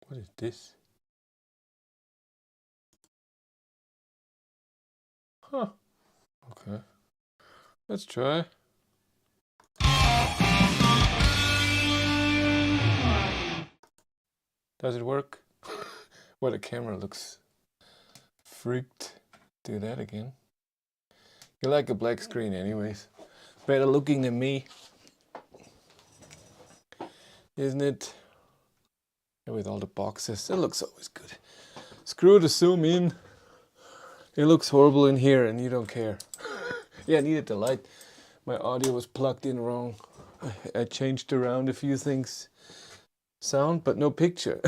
What is this? Huh. Okay. Let's try. Does it work? Well, the camera looks freaked. Do that again. You like a black screen anyways. Better looking than me. Isn't it? With all the boxes. It looks always good. Screw the zoom in. It looks horrible in here and you don't care. Yeah, I needed the light. My audio was plugged in wrong. I changed around a few things. Sound, but no picture.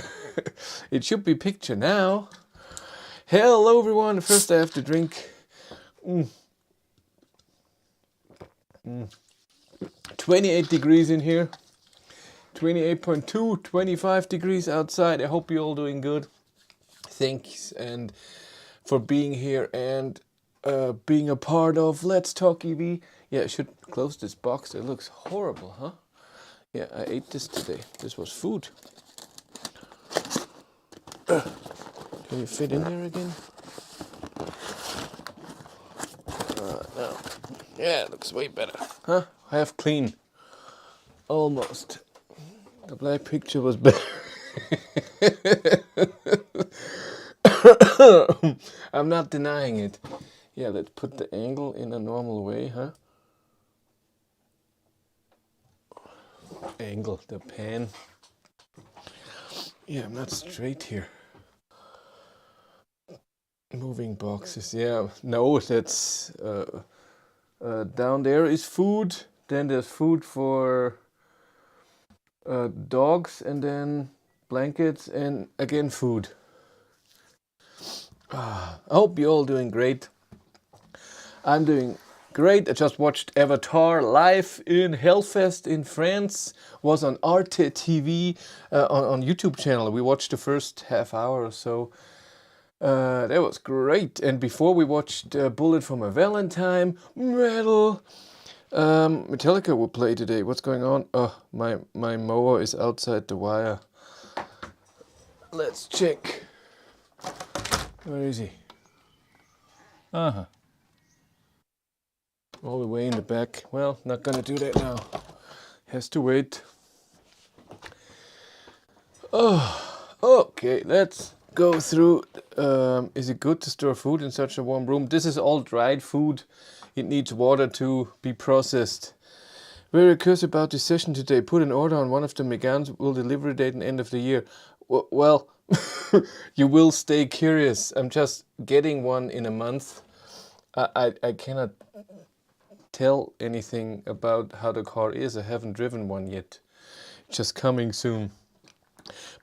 It should be picture now. Hello everyone. First I have to drink. 28 degrees in here. 28.2, 25 degrees outside. I hope you're all doing good. Thanks and for being here and being a part of Let's Talk EV. Yeah, I should close this box. It looks horrible, huh? Yeah, I ate this today. This was food. Can you fit in there again? No. Yeah, it looks way better. Huh? Half clean. Almost. The black picture was better. I'm not denying it. Yeah, let's put the angle in a normal way, huh? Angle, the pan. Yeah, I'm not straight here. Moving boxes, yeah. No, that's... down there is food. Then there's food for dogs, and then blankets, and again food. I hope you're all doing great. I'm doing great. I just watched Avatar live in Hellfest in France. Was on Arte TV on YouTube channel. We watched the first half hour or so. That was great. And before we watched Bullet for My Valentine, Metal. Metallica will play today. What's going on? Oh, my mower is outside the wire. Let's check. Where is he? Uh-huh. All the way in the back. Well, not gonna do that now. Has to wait. Oh, okay, let's go through. Is it good to store food in such a warm room? This is all dried food. It needs water to be processed. Very curious about this session today. Put an order on one of the Meganes. Will delivery date and end of the year. Well, you will stay curious. I'm just getting one in a month. I cannot tell anything about how the car is. I haven't driven one yet. Just coming soon.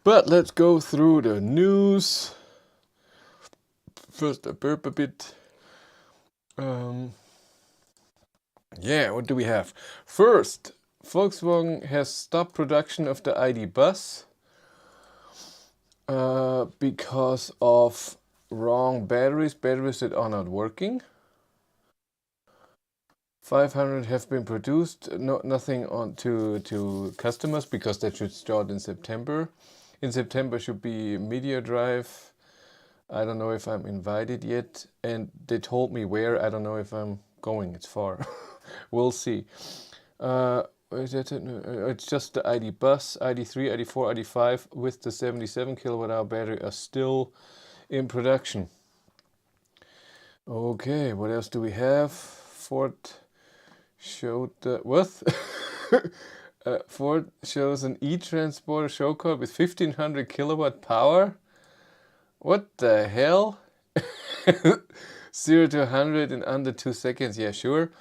But let's go through the news. First I burp a bit. Yeah, what do we have? First, Volkswagen has stopped production of the ID bus because of wrong batteries that are not working. 500 have been produced, nothing on to customers because that should start in September. In September should be Media Drive. I don't know if I'm invited yet, and they told me where. I don't know if I'm going. It's far. We'll see. It's just the ID bus, ID.3, ID.4, ID.5 with the 77 kilowatt hour battery are still in production. Okay, what else do we have? Ford showed the what? Ford shows an e-transporter show car with 1500 kilowatt power. What the hell? 0 to 100 in under 2 seconds. Yeah, sure.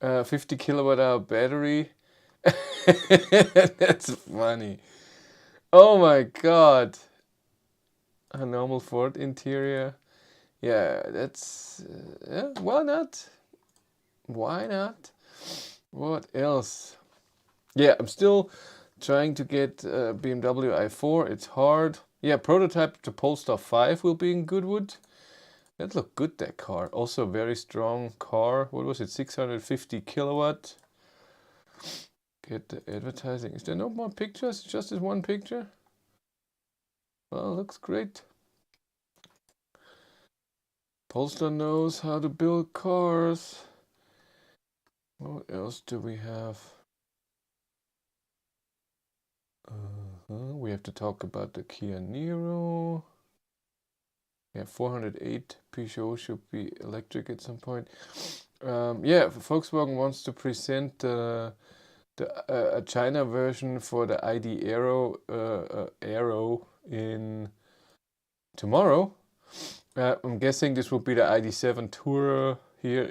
50 kilowatt hour battery. That's funny. Oh my god. A normal Ford interior. Yeah, that's... yeah, why not? Why not? What else? Yeah, I'm still trying to get BMW i4. It's hard. Yeah, prototype to Polestar 5 will be in Goodwood. That looked good, that car. Also a very strong car. What was it? 650 kilowatt. Get the advertising. Is there no more pictures? Just this one picture? Well, looks great. Polestar knows how to build cars. What else do we have? We have to talk about the Kia Niro. Yeah, 408 Peugeot should be electric at some point. Yeah, Volkswagen wants to present a China version for the ID Aero in tomorrow. I'm guessing this will be the ID.7 Tourer here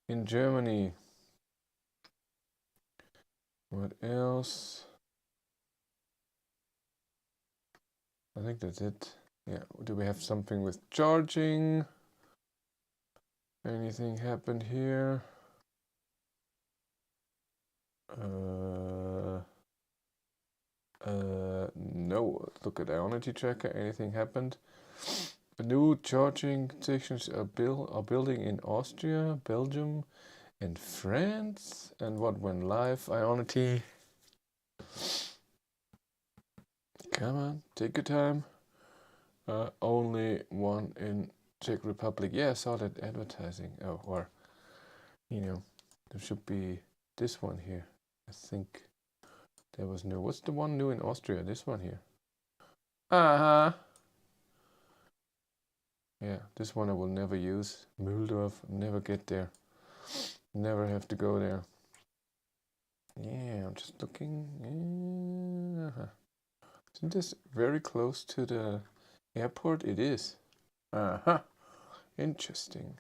in Germany. What else? I think that's it. Yeah, do we have something with charging? Anything happened here? No. Look at Ionity tracker. Anything happened? The new charging stations are building in Austria, Belgium, and France. And what went live? Ionity. Come on, take your time. Only one in Czech Republic. Yeah, I saw that advertising. Oh, or there should be this one here. I think there was new. What's the one new in Austria? This one here. Yeah, this one I will never use. Mühldorf, never get there. Never have to go there. Yeah, I'm just looking. Isn't this very close to the airport? It is. Interesting.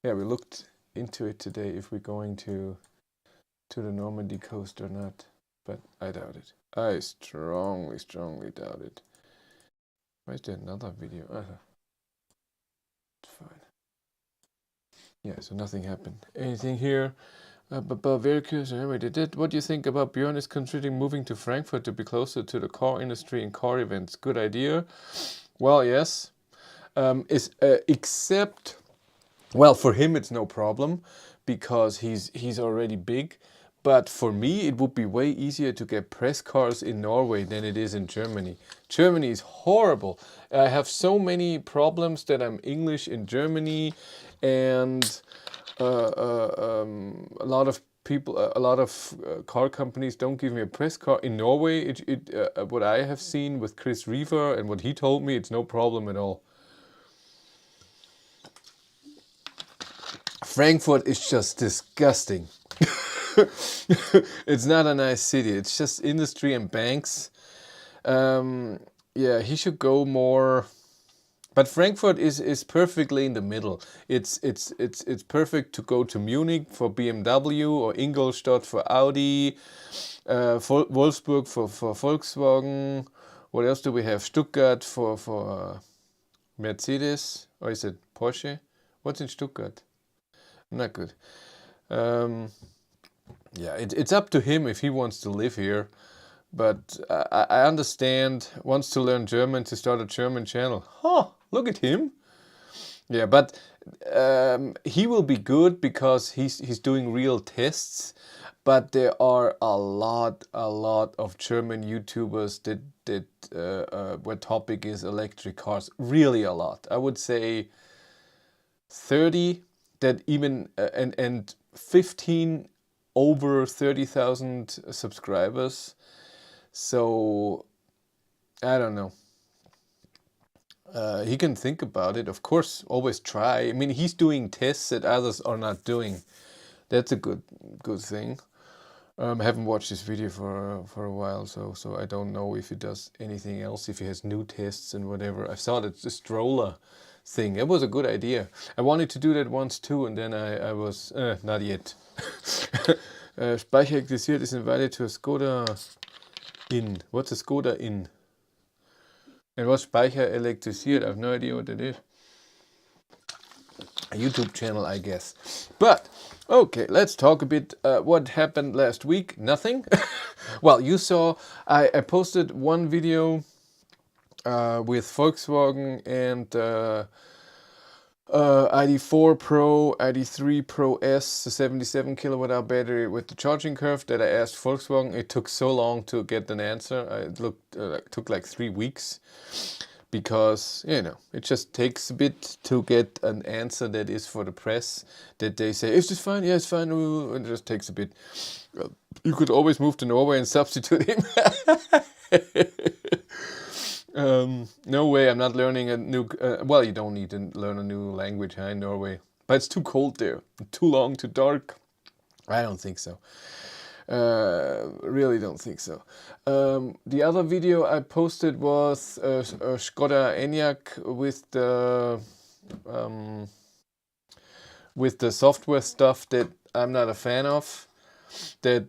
Yeah, we looked into it today if we're going to the Normandy coast or not, but I doubt it. I strongly doubt it. Why is there another video? It's fine. Yeah, so nothing happened. Anything here? But very curious, I already did. What do you think about Björn is considering moving to Frankfurt to be closer to the car industry and car events? Good idea. Well, yes. Except, well, for him it's no problem because he's already big. But for me, it would be way easier to get press cars in Norway than it is in Germany. Germany is horrible. I have so many problems that I'm English in Germany, and a lot of people, a lot of car companies don't give me a press car. In Norway, what I have seen with Chris Reaver and what he told me, it's no problem at all. Frankfurt is just disgusting. It's not a nice city. It's just industry and banks. Yeah, he should go more. But Frankfurt is perfectly in the middle. It's perfect to go to Munich for BMW or Ingolstadt for Audi, Wolfsburg for Volkswagen. What else do we have? Stuttgart for Mercedes, or is it Porsche? What's in Stuttgart? Not good. Yeah, it's up to him if he wants to live here. But I understand, wants to learn German to start a German channel. Look at him. Yeah, but he will be good because he's doing real tests. But there are a lot of German YouTubers that where topic is electric cars. Really a lot. I would say 30 that even and 15 over 30,000 subscribers. So I don't know. He can think about it, of course. Always try. I mean, he's doing tests that others are not doing. That's a good thing. I haven't watched this video for a while, so I don't know if he does anything else. If he has new tests and whatever. I saw that the stroller thing. It was a good idea. I wanted to do that once too, and then I was not yet. Speicher electriciert is invited to a Skoda in. What's a Skoda in? And what's Speicher electriciert? I have no idea what that is. A YouTube channel, I guess. But okay, let's talk a bit what happened last week. Nothing. Well, you saw I posted one video with Volkswagen and ID.4 Pro, ID.3 Pro S, the 77 kilowatt hour battery with the charging curve that I asked Volkswagen. It took so long to get an answer. It took like 3 weeks because, you know, it just takes a bit to get an answer that is for the press, that they say, is this fine? Yeah, it's fine. It just takes a bit. You could always move to Norway and substitute him. No way, I'm not learning a new... well, you don't need to learn a new language in Norway. But it's too cold there. Too long, too dark. I don't think so. Really don't think so. The other video I posted was a Skoda Enyaq with the software stuff that I'm not a fan of. That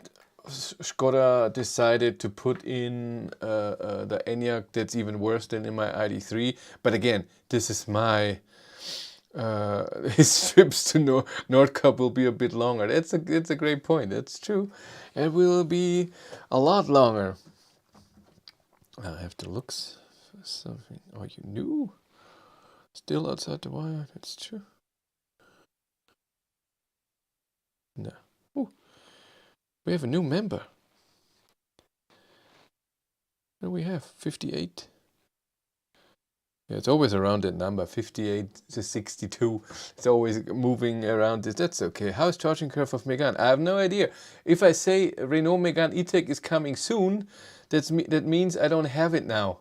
Skoda decided to put in the Enyaq that's even worse than in my ID.3. But again, this is my... his trips to Nordkapp will be a bit longer. It's a great point. That's true. It will be a lot longer. I have to look for something. Oh, you knew? Still outside the wire. That's true. No. Ooh. We have a new member. What do we have? 58. Yeah, it's always around that number, 58 to 62. It's always moving around this. That's okay. How's charging curve of Megane? I have no idea. If I say Renault Megane E-Tech is coming soon, that means I don't have it now.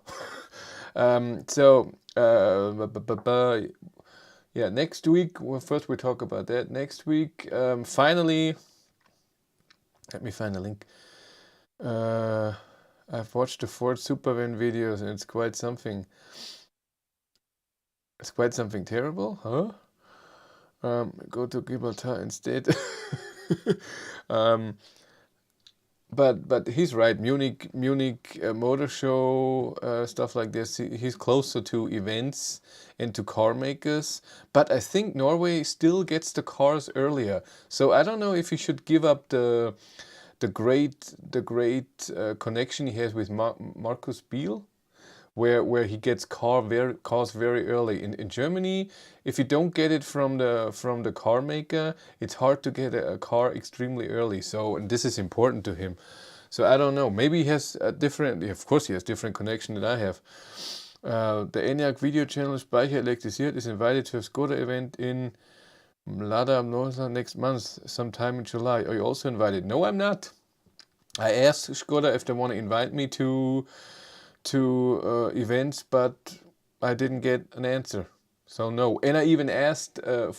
Yeah, next week, well, first we'll talk about that. Next week, finally, let me find a link. I've watched the Ford Supervan videos and it's quite something. It's quite something terrible, huh? Go to Gibraltar instead. But he's right. Munich Motor Show, stuff like this. He's closer to events and to car makers. But I think Norway still gets the cars earlier. So I don't know if he should give up the great connection he has with Markus Biel. Where he gets cars very early. In Germany, if you don't get it from the car maker, it's hard to get a car extremely early. So, and this is important to him. So I don't know. Maybe he has a different. Of course, he has different connection than I have. The Enyaq video channel Speicher Elektrisiert is invited to a Skoda event in Mlada Mnosa next month, sometime in July. Are you also invited? No, I'm not. I asked Skoda if they want to invite me to events, but I didn't get an answer, so no. And I even asked the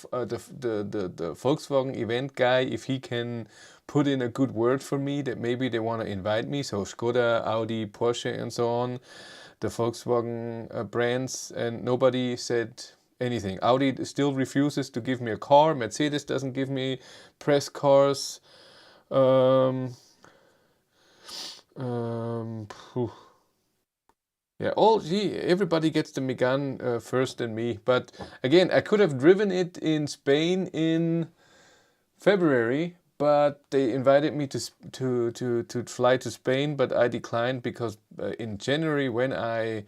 Volkswagen event guy if he can put in a good word for me, that maybe they want to invite me. So Skoda, Audi, Porsche and so on, the Volkswagen brands, and nobody said anything. Audi still refuses to give me a car. Mercedes doesn't give me press cars. Yeah, everybody gets the Megane first than me. But again, I could have driven it in Spain in February, but they invited me to fly to Spain, but I declined because in January, when I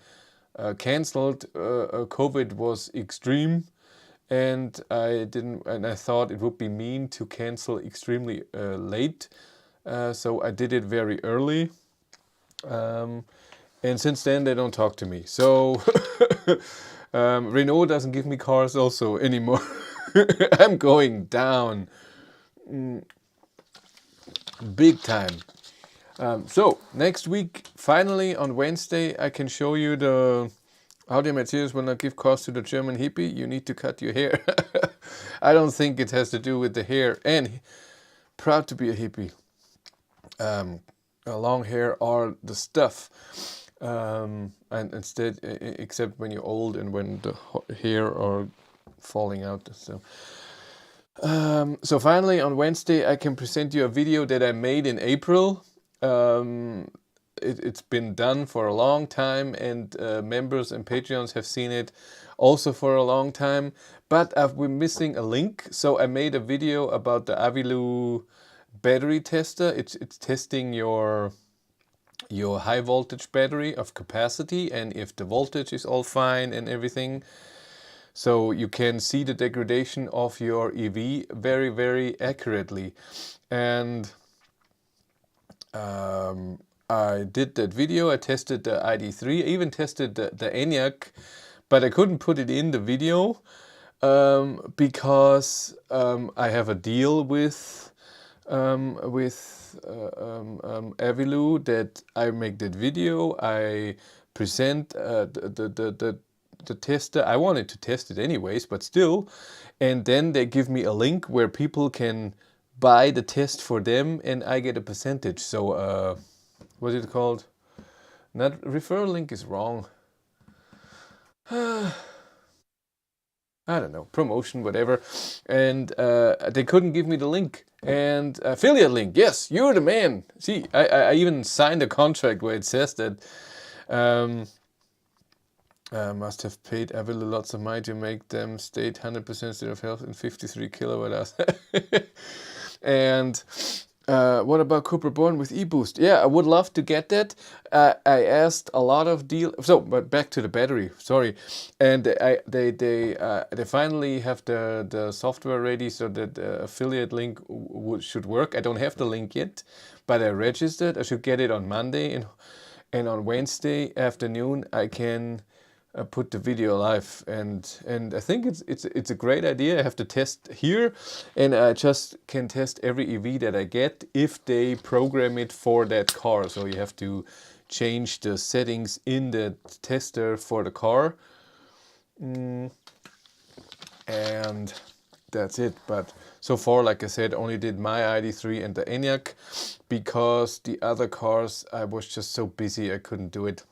cancelled, COVID was extreme, and I thought it would be mean to cancel extremely late, so I did it very early. And since then, they don't talk to me. So Renault doesn't give me cars also anymore. I'm going down big time. So next week, finally on Wednesday, I can show you how the Mercedes will not give cars to the German hippie. You need to cut your hair. I don't think it has to do with the hair. And proud to be a hippie. Long hair are the stuff. And instead, except when you're old and when the hair are falling out. So finally on Wednesday I can present you a video that I made in April. It's been done for a long time, and members and Patreons have seen it also for a long time, but I've been missing a link. So I made a video about the Avilu battery tester. It's testing your high voltage battery of capacity, and if the voltage is all fine and everything. So you can see the degradation of your EV very, very accurately. And I did that video. I tested the ID.3, I even tested the ENIAC, but I couldn't put it in the video because I have a deal with Avilu that I make that video. I present the tester. I wanted to test it anyways, but still. And then they give me a link where people can buy the test for them, and I get a percentage. So what is it called? Not referral link is wrong. I don't know, promotion, whatever. And they couldn't give me the link. And affiliate link, yes, you're the man. See, I even signed a contract where it says that must have paid Avilu lots of money to make them state 100% state of health in 53 kilowatt hours. And what about Cooper Born with eBoost? Yeah, I would love to get that. I asked a lot of dealers. So, but back to the battery. Sorry, and they finally have the software ready so that the affiliate link should work. I don't have the link yet, but I registered. I should get it on Monday, and on Wednesday afternoon I can put the video live, and I think it's a great idea. I have to test here, and I just can test every EV that I get if they program it for that car. So you have to change the settings in the tester for the car, and that's it. But so far, like I said, only did my ID.3 and the ENIAC, because the other cars I was just so busy I couldn't do it.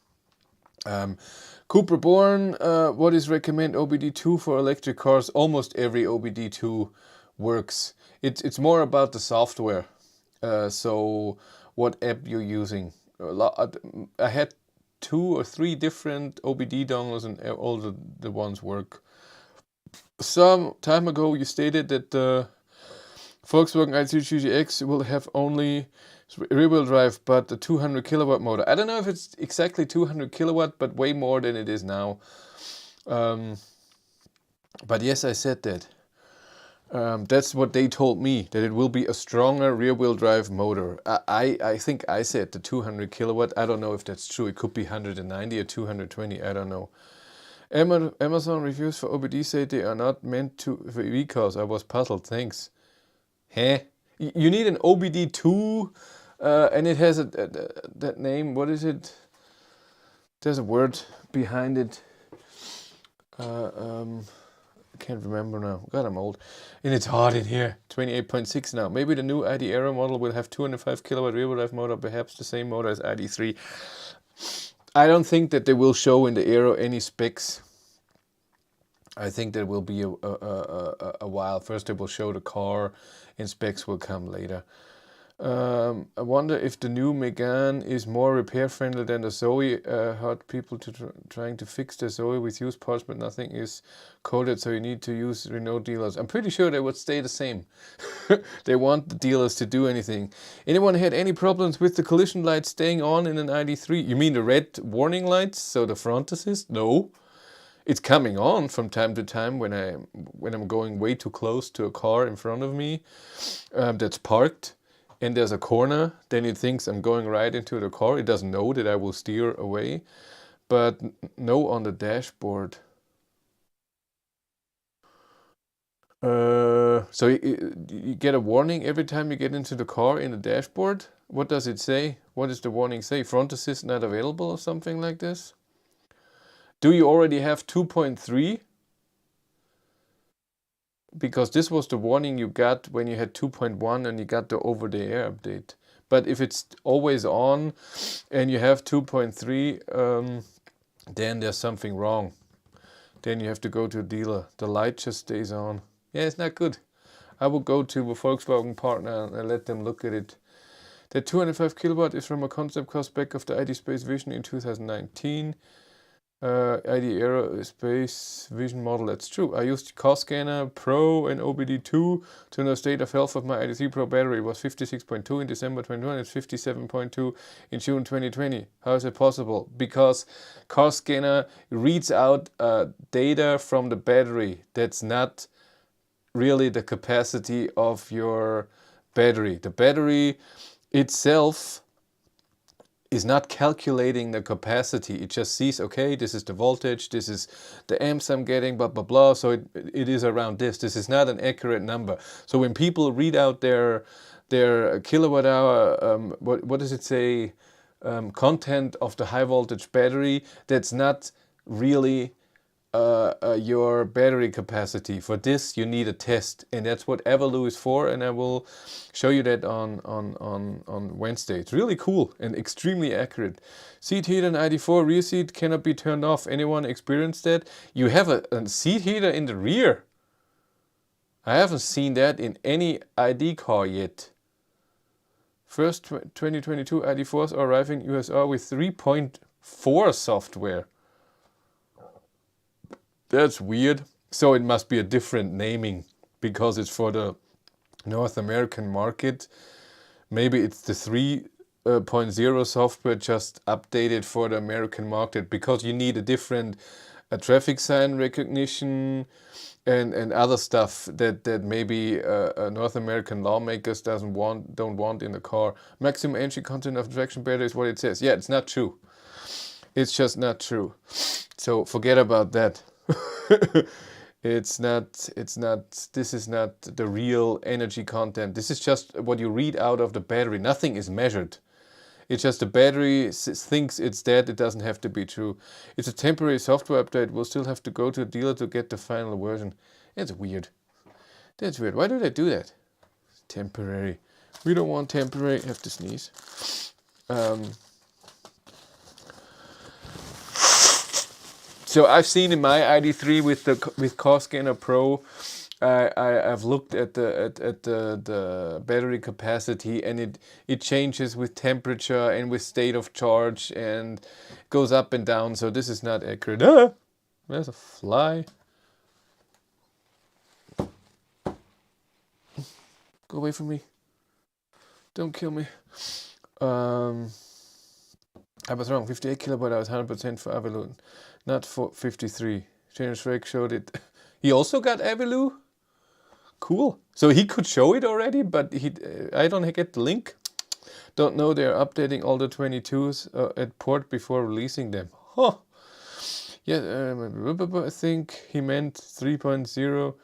Cooper Born, what is recommend OBD2 for electric cars? Almost every OBD2 works. It's more about the software. So what app you're using. I had 2 or 3 different OBD dongles, and all the ones work. Some time ago you stated that the Volkswagen ID.3 GX will have only rear-wheel drive, but the 200 kilowatt motor. I don't know if it's exactly 200 kilowatt, but way more than it is now. But yes, I said that. That's what they told me, that it will be a stronger rear-wheel drive motor. I think I said the 200 kilowatt. I don't know if that's true. It could be 190 or 220. I don't know. Amazon reviews for OBD say they are not meant for EV cars. I was puzzled. Thanks. Huh? You need an OBD2, and it has that name. What is it? There's a word behind it. I can't remember now. God, I'm old. And it's hot in here. 28.6 now. Maybe the new ID Aero model will have 205 kilowatt rear-wheel drive motor, perhaps the same motor as ID.3. I don't think that they will show in the Aero any specs. I think that will be a while. First they will show the car, and specs will come later. I wonder if the new Megane is more repair friendly than the Zoe. Heard people trying to fix the Zoe with used parts, but nothing is coded, so you need to use Renault dealers. I'm pretty sure they would stay the same. They want the dealers to do anything. Anyone had any problems with the collision lights staying on in an ID.3? You mean the red warning lights, so the front assist? No. It's coming on from time to time when I'm going way too close to a car in front of me that's parked, and there's a corner. Then it thinks I'm going right into the car. It doesn't know that I will steer away, but no on the dashboard. So you get a warning every time you get into the car in the dashboard. What does it say? What does the warning say? Front assist not available or something like this? Do you already have 2.3? Because this was the warning you got when you had 2.1 and you got the over-the-air update. But if it's always on and you have 2.3, then there's something wrong. Then you have to go to a dealer. The light just stays on. Yeah, it's not good. I will go to a Volkswagen partner and let them look at it. The 205 kilowatt is from a concept car spec of the ID Space Vision in 2019. ID Aerospace Vision model, that's true. I used Cost Scanner Pro and OBD2 to know state of health of my ID.3 Pro battery. It was 56.2 in December 21, it's 57.2 in June 2020. How is it possible? Because Cost Scanner reads out data from the battery. That's not really the capacity of your battery. The battery itself is not calculating the capacity. It just sees, okay, this is the voltage, this is the amps I'm getting, blah, blah, blah. So it is around this. This is not an accurate number. So when people read out their kilowatt hour, what does it say, content of the high voltage battery, that's not really your battery capacity. For this you need a test, and that's what Evoloo is for, and I will show you that on Wednesday. It's really cool and extremely accurate. Seat heater and ID.4 rear seat cannot be turned off. Anyone experienced that? You have a seat heater in the rear? I haven't seen that in any ID car yet. First 2022 ID.4s are arriving USR with 3.4 software. That's weird. So it must be a different naming because it's for the North American market. Maybe it's the 3.0 software just updated for the American market, because you need a different traffic sign recognition and other stuff that maybe North American lawmakers don't want in the car. Maximum energy content of traction battery is what it says. Yeah, it's not true. It's just not true. So forget about that. This is not the real energy content. This is just what you read out of the battery. Nothing is measured. It's just the battery thinks it's dead. It doesn't have to be true. It's a temporary software update. We'll still have to go to a dealer to get the final version. It's weird. That's weird. Why do they do that? Temporary. We don't want temporary. I have to sneeze. So I've seen in my ID.3 with Cost Scanner Pro, I've looked at the battery capacity, and it changes with temperature and with state of charge and goes up and down. So this is not accurate. Ah, there's a fly. Go away from me. Don't kill me. I was wrong. 58 kilowatt hours, 100% for Evoloo, not for 53. James Drake showed it. He also got Evoloo? Cool. So he could show it already, but I don't get the link. Don't know they're updating all the 22s at port before releasing them. Huh. Yeah, I think he meant 3.0.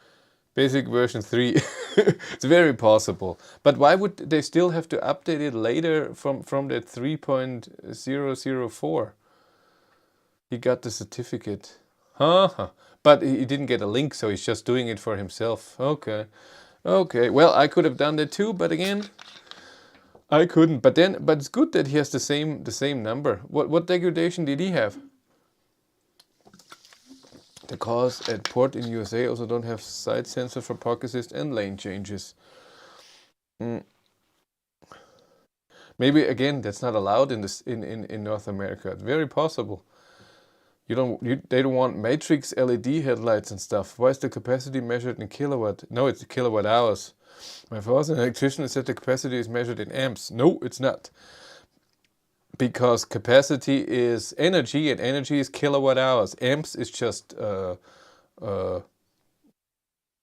Basic version 3. It's very possible. But why would they still have to update it later from that 3.004? He got the certificate. Huh. But he didn't get a link, so he's just doing it for himself. Okay. Okay. Well, I could have done that too, but again, I couldn't. But it's good that he has the same number. What degradation did he have? The cars at port in USA also don't have side sensor for park assist and lane changes. Maybe again that's not allowed in North America. It's very possible. They don't want matrix LED headlights and stuff. Why is the capacity measured in kilowatt? No, it's kilowatt hours. My father's an electrician said the capacity is measured in amps. No, it's not. Because capacity is energy, and energy is kilowatt hours. Amps is just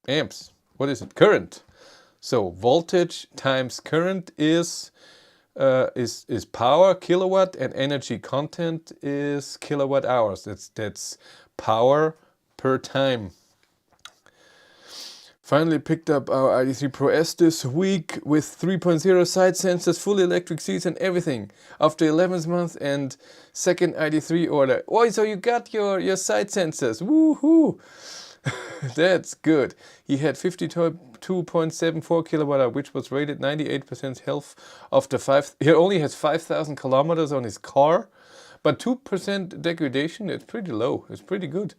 amps. What is it? Current. So voltage times current is power, kilowatt, and energy content is kilowatt hours. That's power per time. Finally picked up our ID.3 Pro S this week with 3.0 side sensors, fully electric seats and everything. After 11th month and second ID.3 order. Oh, so you got your side sensors. Woohoo! That's good. He had 52.74 kilowatt hour, which was rated 98% health after 5. He only has 5,000 kilometers on his car, but 2% degradation. It's pretty low. It's pretty good.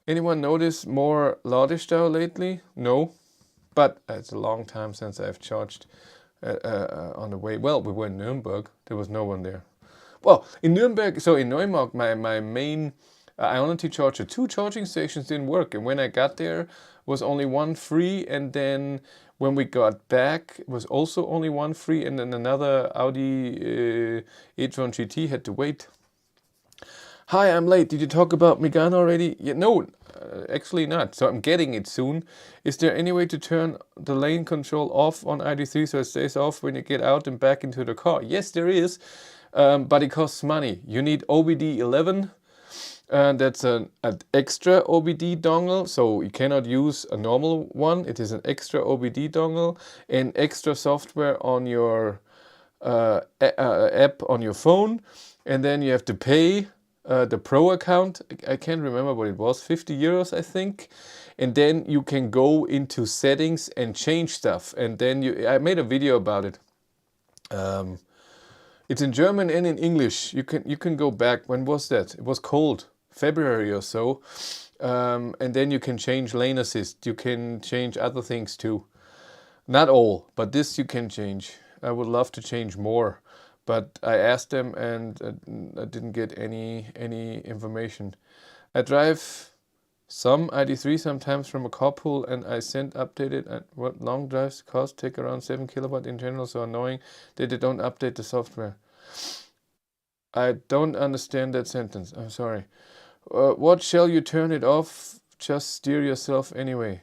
Anyone notice more Ladestau lately? No, but it's a long time since I've charged on the way. Well, we were in Nuremberg. There was no one there. Well, in Nuremberg, so in Neumarkt, my main Ionity charger. 2 charging stations didn't work, and when I got there was only one free, and then when we got back it was also only one free, and then another Audi e-tron GT had to wait. Hi, I'm late. Did you talk about Megane already? Yeah, no, actually not. So I'm getting it soon. Is there any way to turn the lane control off on ID.3 so it stays off when you get out and back into the car? Yes, there is, but it costs money. You need OBD11. That's an extra OBD dongle, so you cannot use a normal one. It is an extra OBD dongle and extra software on your app on your phone, and then you have to pay the Pro account. I can't remember what it was, 50 euros I think, and then you can go into settings and change stuff, and then I made a video about it. It's in German and in English. You can go back. When was that? It was cold, February or so. And then you can change lane assist. You can change other things too. Not all, but this you can change. I would love to change more, but I asked them and I didn't get any information. I drive some ID.3 sometimes from a carpool, and I sent updated at what long drives cost, take around 7 kilowatt in general, so annoying that they don't update the software. I don't understand that sentence, I'm sorry. What shall you turn it off? Just steer yourself anyway.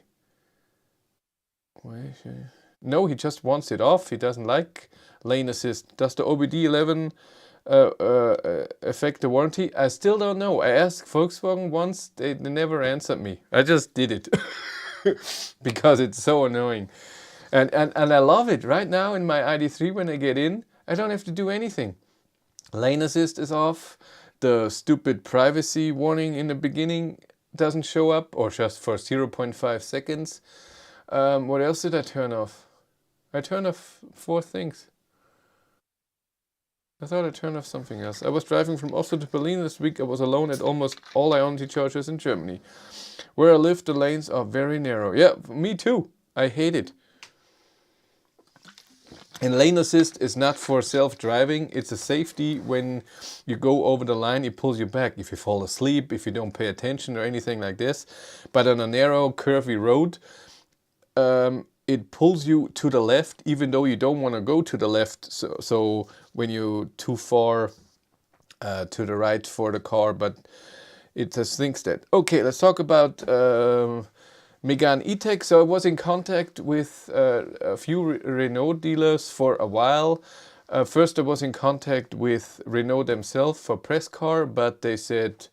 No, he just wants it off. He doesn't like lane assist. Does the OBD11 affect the warranty? I still don't know. I asked Volkswagen once, they never answered me. I just did it because it's so annoying. And I love it. Right now in my ID.3, when I get in, I don't have to do anything. Lane assist is off. The stupid privacy warning in the beginning doesn't show up, or just for 0.5 seconds. What else did I turn off? I turned off 4 things. I thought I turned off something else. I was driving from Oslo to Berlin this week. I was alone at almost all Ionity chargers in Germany. Where I live, the lanes are very narrow. Yeah, me too. I hate it. And lane assist is not for self-driving. It's a safety. When you go over the line, it pulls you back. If you fall asleep, if you don't pay attention or anything like this. But on a narrow, curvy road, it pulls you to the left, even though you don't want to go to the left. So when you're too far to the right for the car, but it just thinks that. Okay, let's talk about Megane E-Tech. So I was in contact with a few Renault dealers for a while. First I was in contact with Renault themselves for press car, but they said,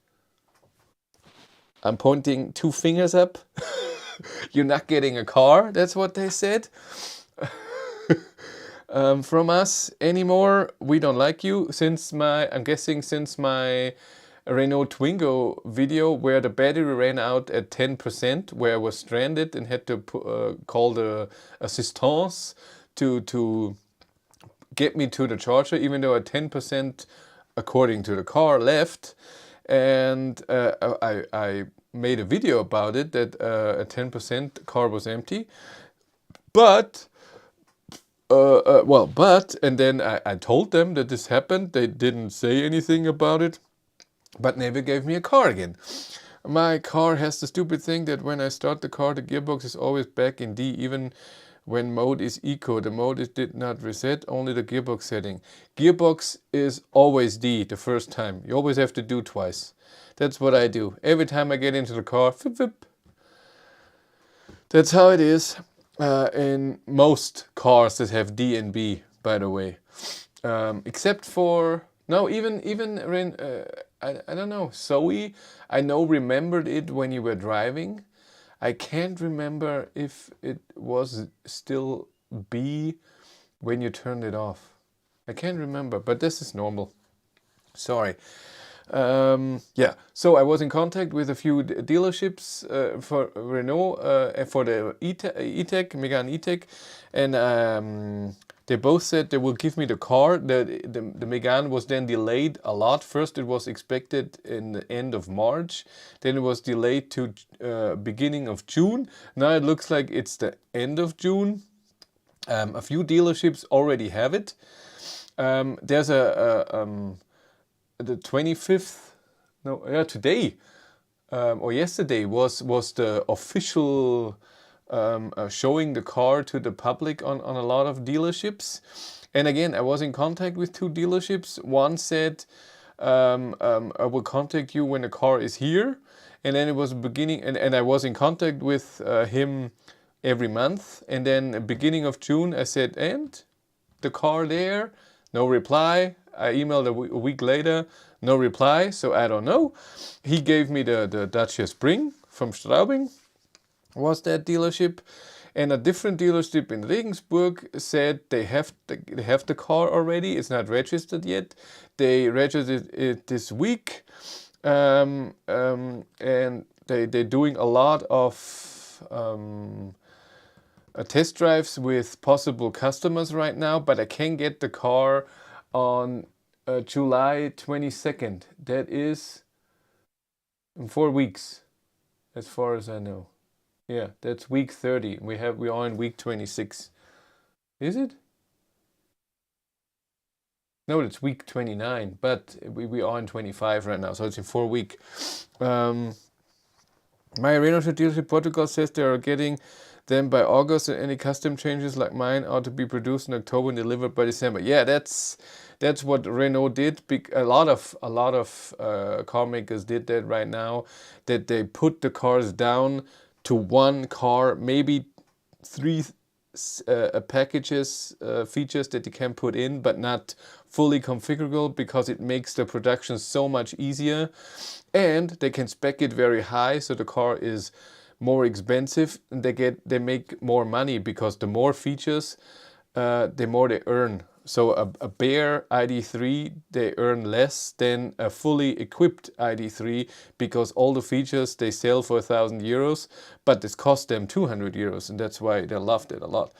I'm pointing 2 fingers up. You're not getting a car, that's what they said. From us anymore. We don't like you. I'm guessing since my Renault Twingo video where the battery ran out at 10%, where I was stranded and had to call the assistance to get me to the charger, even though at 10%, according to the car, left. And I made a video about it, that at 10% car was empty. But and then I told them that this happened. They didn't say anything about it, but never gave me a car again. My car has the stupid thing that when I start the car, the gearbox is always back in D, even when mode is eco. The mode did not reset, only the gearbox setting. Gearbox is always D the first time. You always have to do twice. That's what I do. Every time I get into the car, flip, flip. That's how it is. In most cars that have D and B, by the way. Except for, no, even I don't know, Zoe, I know remembered it when you were driving. I can't remember if it was still B when you turned it off. I can't remember, but this is normal. Sorry. Yeah, so I was in contact with a few dealerships for Renault, for the E-Tech, Megane E-Tech, and they both said they will give me the car. The Megane was then delayed a lot. First it was expected in the end of March, then it was delayed to beginning of June. Now it looks like it's the end of June. A few dealerships already have it. There's the 25th No, yeah, today or yesterday was the official showing the car to the public on a lot of dealerships. And again, I was in contact with 2 dealerships. One said, I will contact you when the car is here. And then it was beginning, and I was in contact with him every month. And then beginning of June, I said, and the car there, no reply. I emailed a week later, no reply. So I don't know. He gave me the Dacia Spring from Straubing, was that dealership. And a different dealership in Regensburg said they have the car already. It's not registered yet. They registered it this week, and they're doing a lot of test drives with possible customers right now. But I can get the car on July 22nd. That is in 4 weeks, as far as I know. Yeah, that's week 30. We are in week 26. Is it? No, it's week 29, but we are in 25 right now, so it's in 4 weeks. My Renault dealership Portugal says they are getting them by August, and any custom changes like mine are to be produced in October and delivered by December. Yeah, that's what Renault did. A lot of car makers did that right now. That they put the cars down to one car, maybe 3 packages, features that you can put in, but not fully configurable, because it makes the production so much easier. And they can spec it very high, so the car is more expensive, and they make more money, because the more features, the more they earn. So a bare ID.3, they earn less than a fully equipped ID.3, because all the features they sell for 1,000 euros, but this cost them 200 euros, and that's why they loved it a lot.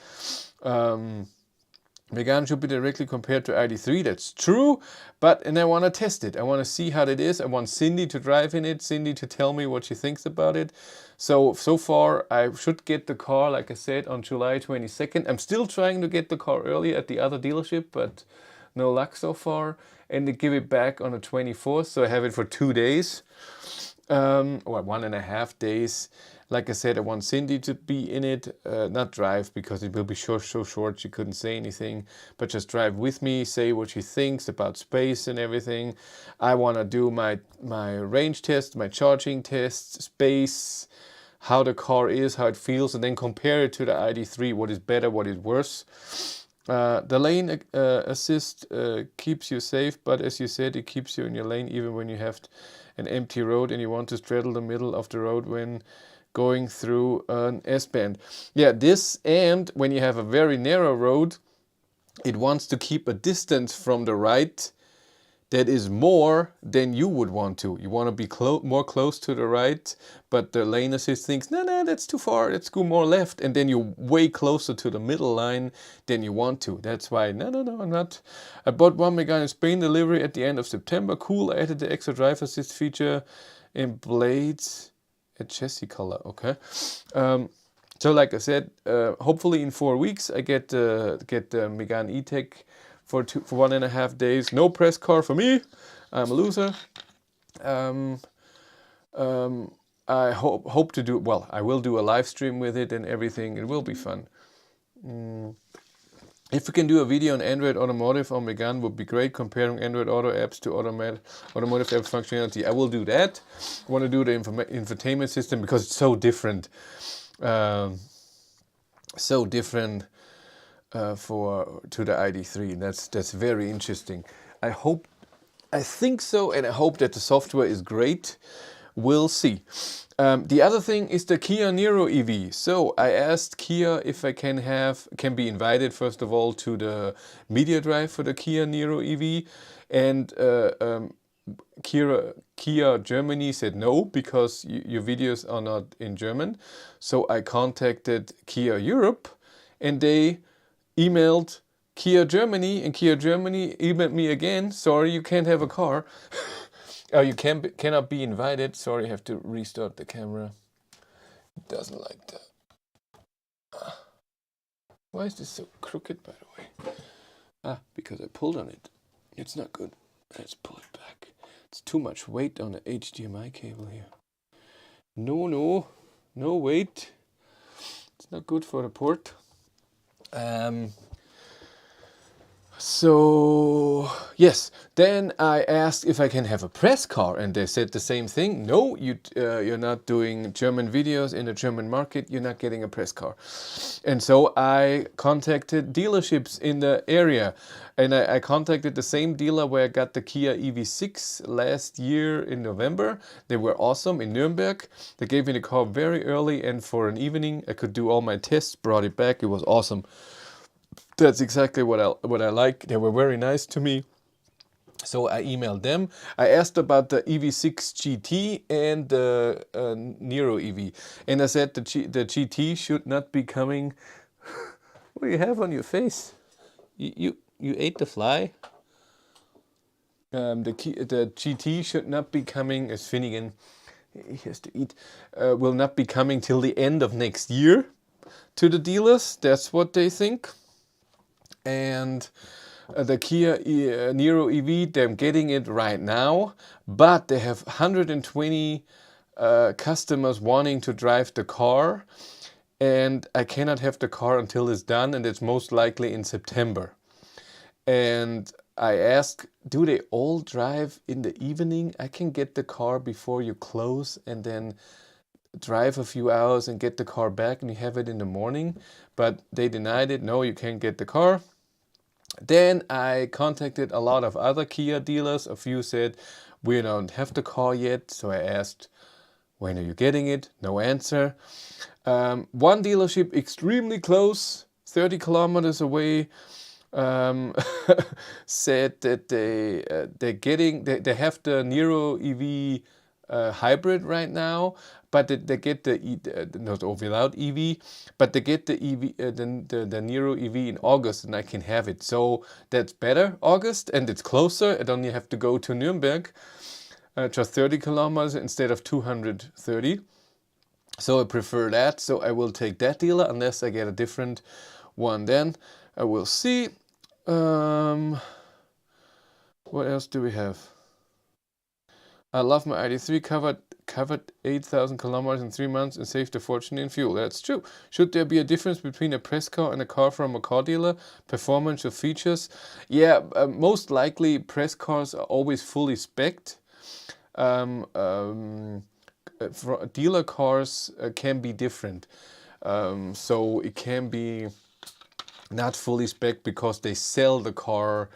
Megane should be directly compared to ID.3, that's true, and I want to test it. I want to see how it is. I want Cindy to drive in it, Cindy to tell me what she thinks about it. So far I should get the car, like I said, on July 22nd. I'm still trying to get the car early at the other dealership, but no luck so far. And they give it back on the 24th, so I have it for 2 days, or 1.5 days. Like I said, I want Cindy to be in it, not drive, because it will be so short she couldn't say anything, but just drive with me, say what she thinks about space and everything. I want to do my range test, my charging test, space, how the car is, how it feels, and then compare it to the ID.3, what is better, what is worse. The lane assist keeps you safe, but as you said, it keeps you in your lane even when you have an empty road and you want to straddle the middle of the road when going through an S-band. Yeah, this, and when you have a very narrow road, it wants to keep a distance from the right that is more than you would want to. You want to be more close to the right, but the lane assist thinks, no, that's too far, let's go more left, and then you're way closer to the middle line than you want to. That's why, no, I'm not. I bought one Megane in Spain, delivery at the end of September. Cool, I added the extra drive assist feature in blades. A chassis color, okay. So like I said, hopefully in 4 weeks I get the Megane E-Tech for 1.5 days. No press car for me. I'm a loser. I hope to do, well, I will do a live stream with it and everything. It will be fun. If we can do a video on Android Automotive on Megane, would be great, comparing Android Auto apps to automotive app functionality. I will do that. I want to do the infotainment system, because it's so different. To the ID.3. That's very interesting. I think so, and I hope that the software is great. We'll see. The other thing is the Kia Niro EV. So I asked Kia if I can be invited, first of all, to the media drive for the Kia Niro EV, and Kia Germany said no, because your videos are not in German. So I contacted Kia Europe, and they emailed Kia Germany, and Kia Germany emailed me again. Sorry, you can't have a car. You cannot be invited. Sorry, I have to restart the camera. It doesn't like that. Why is this so crooked, by the way? Because I pulled on it. It's not good. Let's pull it back. It's too much weight on the HDMI cable here. No weight. It's not good for the port. So yes, then I asked if I can have a press car, and they said the same thing. No, you're not doing German videos in the German market. You're not getting a press car. And so I contacted dealerships in the area, and I contacted the same dealer where I got the Kia EV6 last year in November. They were awesome in Nuremberg. They gave me the car very early, and for an evening I could do all my tests. Brought it back. It was awesome. That's exactly what I like. They were very nice to me. So I emailed them. I asked about the EV6 GT and the Niro EV. And I said the GT should not be coming. What do you have on your face? You ate the fly? The GT should not be coming, as Finnegan, he has to eat, will not be coming till the end of next year to the dealers. That's what they think. And the Kia Niro EV, they're getting it right now, but they have 120 customers wanting to drive the car, and I cannot have the car until it's done, and it's most likely in September. And I asked, do they all drive in the evening? I can get the car before you close and then drive a few hours and get the car back and you have it in the morning, but they denied it. No, you can't get the car. Then I contacted a lot of other Kia dealers. A few said, we don't have the car yet. So I asked, when are you getting it? No answer. One dealership extremely close, 30 kilometers away, said that they have the Niro EV hybrid right now, but they get not without EV, but they get the EV, the Niro EV in August, and I can have it. So that's better, August, and it's closer. I don't have to go to Nuremberg, just 30 kilometers instead of 230. So I prefer that. So I will take that dealer unless I get a different one. Then I will see. What else do we have? I love my ID.3, covered 8,000 kilometers in 3 months and saved a fortune in fuel. That's true. Should there be a difference between a press car and a car from a car dealer? Performance or features? Yeah, most likely press cars are always fully spec'd. Dealer cars can be different. So it can be not fully spec'd because they sell the car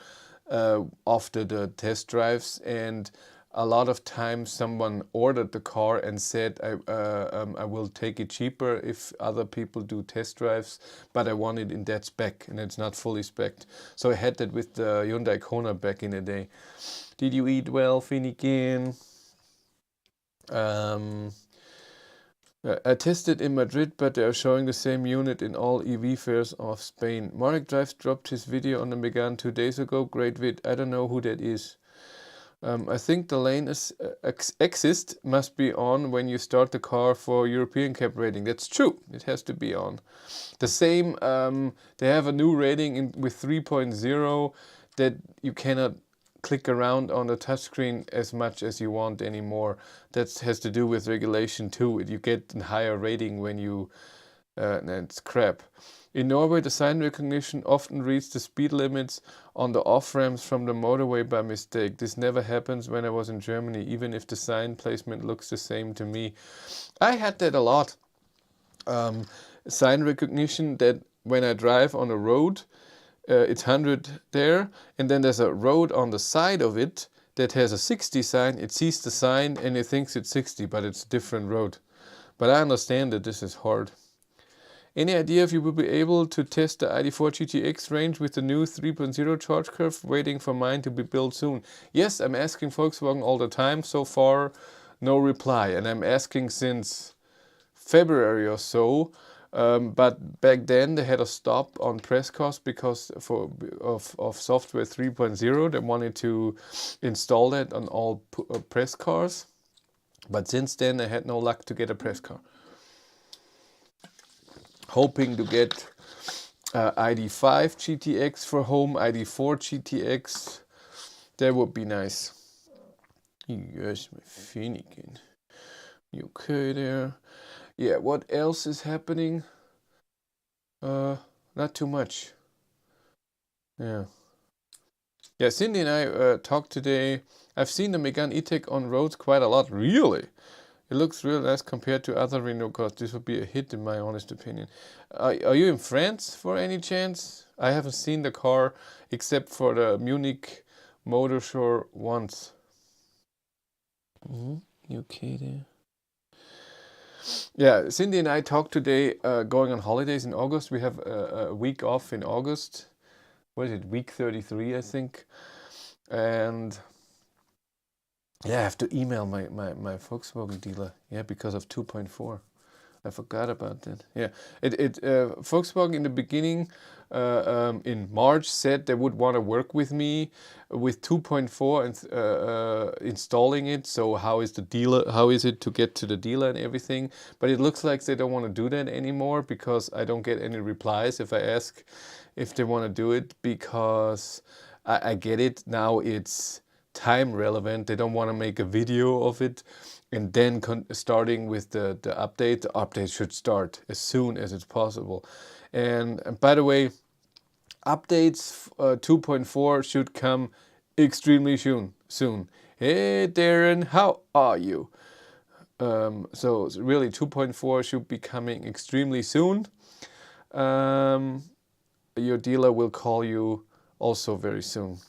after the test drives, and a lot of times someone ordered the car and said, I will take it cheaper if other people do test drives, but I want it in that spec, and it's not fully spec'd. So I had that with the Hyundai Kona back in the day. Did you eat well, Finnegan? I tested in Madrid, but they are showing the same unit in all EV fairs of Spain. Marek Drives dropped his video on the Megane 2 days ago. Great vid. I don't know who that is. I think the lane assist must be on when you start the car for European cap rating. That's true. It has to be on. The same, they have a new rating with 3.0 that you cannot click around on the touchscreen as much as you want anymore. That has to do with regulation too. You get a higher rating when you, it's crap. In Norway, the sign recognition often reads the speed limits on the off-ramps from the motorway by mistake. This never happens when I was in Germany, even if the sign placement looks the same to me. I had that a lot. Sign recognition that when I drive on a road, it's 100 there, and then there's a road on the side of it that has a 60 sign. It sees the sign and it thinks it's 60, but it's a different road. But I understand that this is hard. Any idea if you will be able to test the ID.4 GTX range with the new 3.0 charge curve? Waiting for mine to be built soon. Yes, I'm asking Volkswagen all the time. So far, no reply. And I'm asking since February or so. But back then they had a stop on press cars because of software 3.0. They wanted to install that on all press cars. But since then I had no luck to get a press car. Hoping to get ID.5 GTX for home, ID.4 GTX. That would be nice. Yes, my Finnegan. You okay there? Yeah, what else is happening? Not too much. Yeah. Yeah, Cindy and I talked today. I've seen the Megane E-Tech on roads quite a lot. Really? It looks real nice compared to other Renault cars. This would be a hit in my honest opinion. Are you in France for any chance? I haven't seen the car except for the Munich Motor Show once. You okay there? Yeah, Cindy and I talked today going on holidays in August. We have a week off in August. What is it, week 33, I think. And yeah, I have to email my Volkswagen dealer. Yeah, because of 2.4. I forgot about that. Yeah, Volkswagen in the beginning, in March, said they would want to work with me with 2.4 and installing it. So how is the dealer? How is it to get to the dealer and everything? But it looks like they don't want to do that anymore because I don't get any replies if I ask if they want to do it, because I get it now. It's time relevant. They don't want to make a video of it. And then starting with the update should start as soon as it's possible. And by the way, updates 2.4 should come extremely soon. Hey Darren, how are you? So really 2.4 should be coming extremely soon. Your dealer will call you also very soon,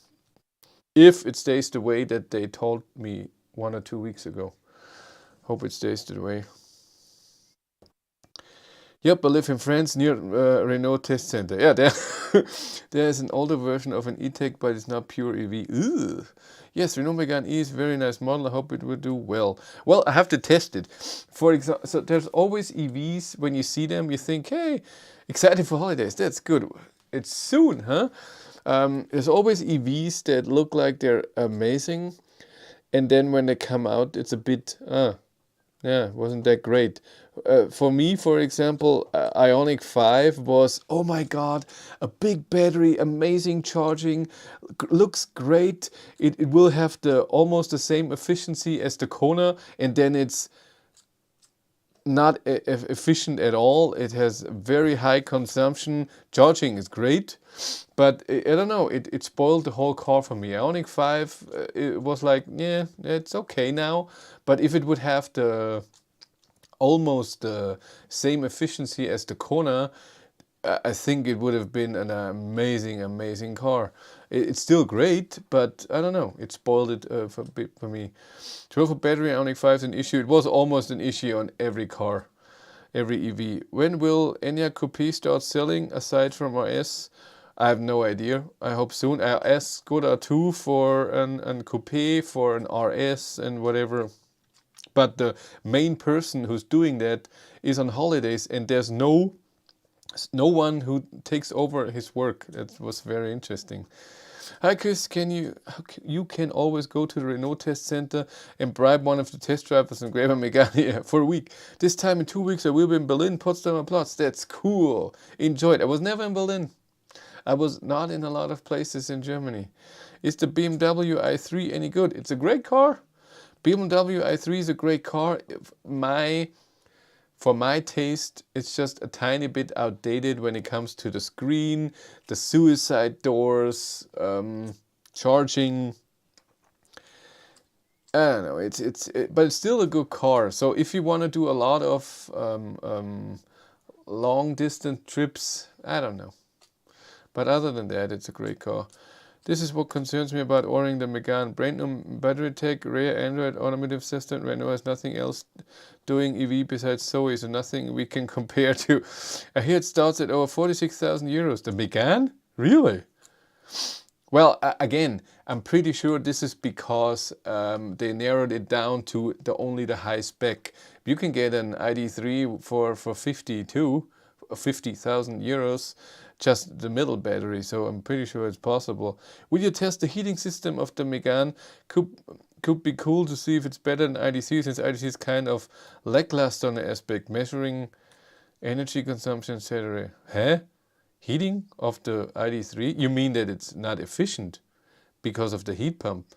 if it stays the way that they told me 1 or 2 weeks ago. Hope it stays that way. Yep, I live in France near Renault Test Center. Yeah, there's an older version of an E-Tech, but it's not pure EV. Ugh. Yes, Renault Megane E is a very nice model. I hope it will do well. Well, I have to test it. For example, so there's always EVs. When you see them, you think, hey, excited for holidays. That's good. It's soon, huh? There's always EVs that look like they're amazing. And then when they come out, it's a bit, yeah, wasn't that great. For me, for example, Ioniq 5 was, oh my God, a big battery, amazing charging, looks great. It will have almost the same efficiency as the Kona, and then it's not efficient at all. It has very high consumption. Charging is great, but I don't know, it spoiled the whole car for me. Ioniq 5, it was like, yeah, it's okay now, but if it would have almost the same efficiency as the Kona, I think it would have been an amazing car. It's still great, but I don't know, it spoiled it for a bit for me. 12 battery Ioniq 5 is an issue. It was almost an issue on every car, every EV. When will Enya Coupe start selling aside from RS? I have no idea. I hope soon. I asked Skoda too for an coupe, for an RS and whatever. But the main person who's doing that is on holidays, and there's no one who takes over his work. That was very interesting. Hi Chris, you can always go to the Renault Test Center and bribe one of the test drivers and grab a Megane for a week. This time in 2 weeks I will be in Berlin, Potsdamer Platz. That's cool. Enjoy it. I was never in Berlin. I was not in a lot of places in Germany. Is the BMW i3 any good? It's a great car. BMW i3 is a great car. For my taste, it's just a tiny bit outdated when it comes to the screen, the suicide doors, charging. I don't know. But it's still a good car. So if you want to do a lot of long distance trips, I don't know. But other than that, it's a great car. This is what concerns me about ordering the Megane. Brand new battery tech, rare Android automotive system. Renault has nothing else doing EV besides Zoe, so nothing we can compare to. I hear it starts at over 46,000 euros. The Megane? Really? Well, again, I'm pretty sure this is because they narrowed it down to only the high spec. You can get an ID.3 for 50,000 euros, just the middle battery, so I'm pretty sure it's possible. Will you test the heating system of the Megane? Could be cool to see if it's better than ID.3, since ID.3 is kind of lackluster on the aspect, measuring energy consumption, etc. Huh? Heating of the ID.3? You mean that it's not efficient because of the heat pump?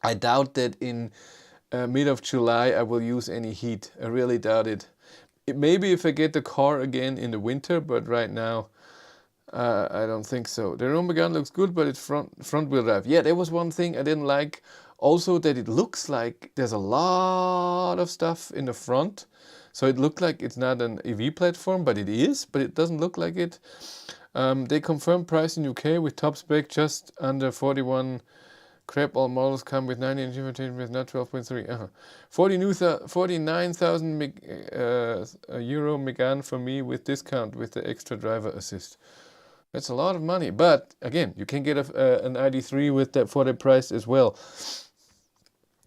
I doubt that in mid of July I will use any heat. I really doubt it. Maybe if I get the car again in the winter, but right now I don't think so. The Renault Megane looks good, but it's front wheel drive. Yeah, there was one thing I didn't like. Also, that it looks like there's a lot of stuff in the front. So it looked like it's not an EV platform, but it is. But it doesn't look like it. They confirmed price in UK with top spec just under 41. Crap, all models come with 9-inch infotainment with not 12.3. 49,000 euro Megane for me with discount with the extra driver assist. That's a lot of money, but again, you can get an ID.3 with that for that price as well.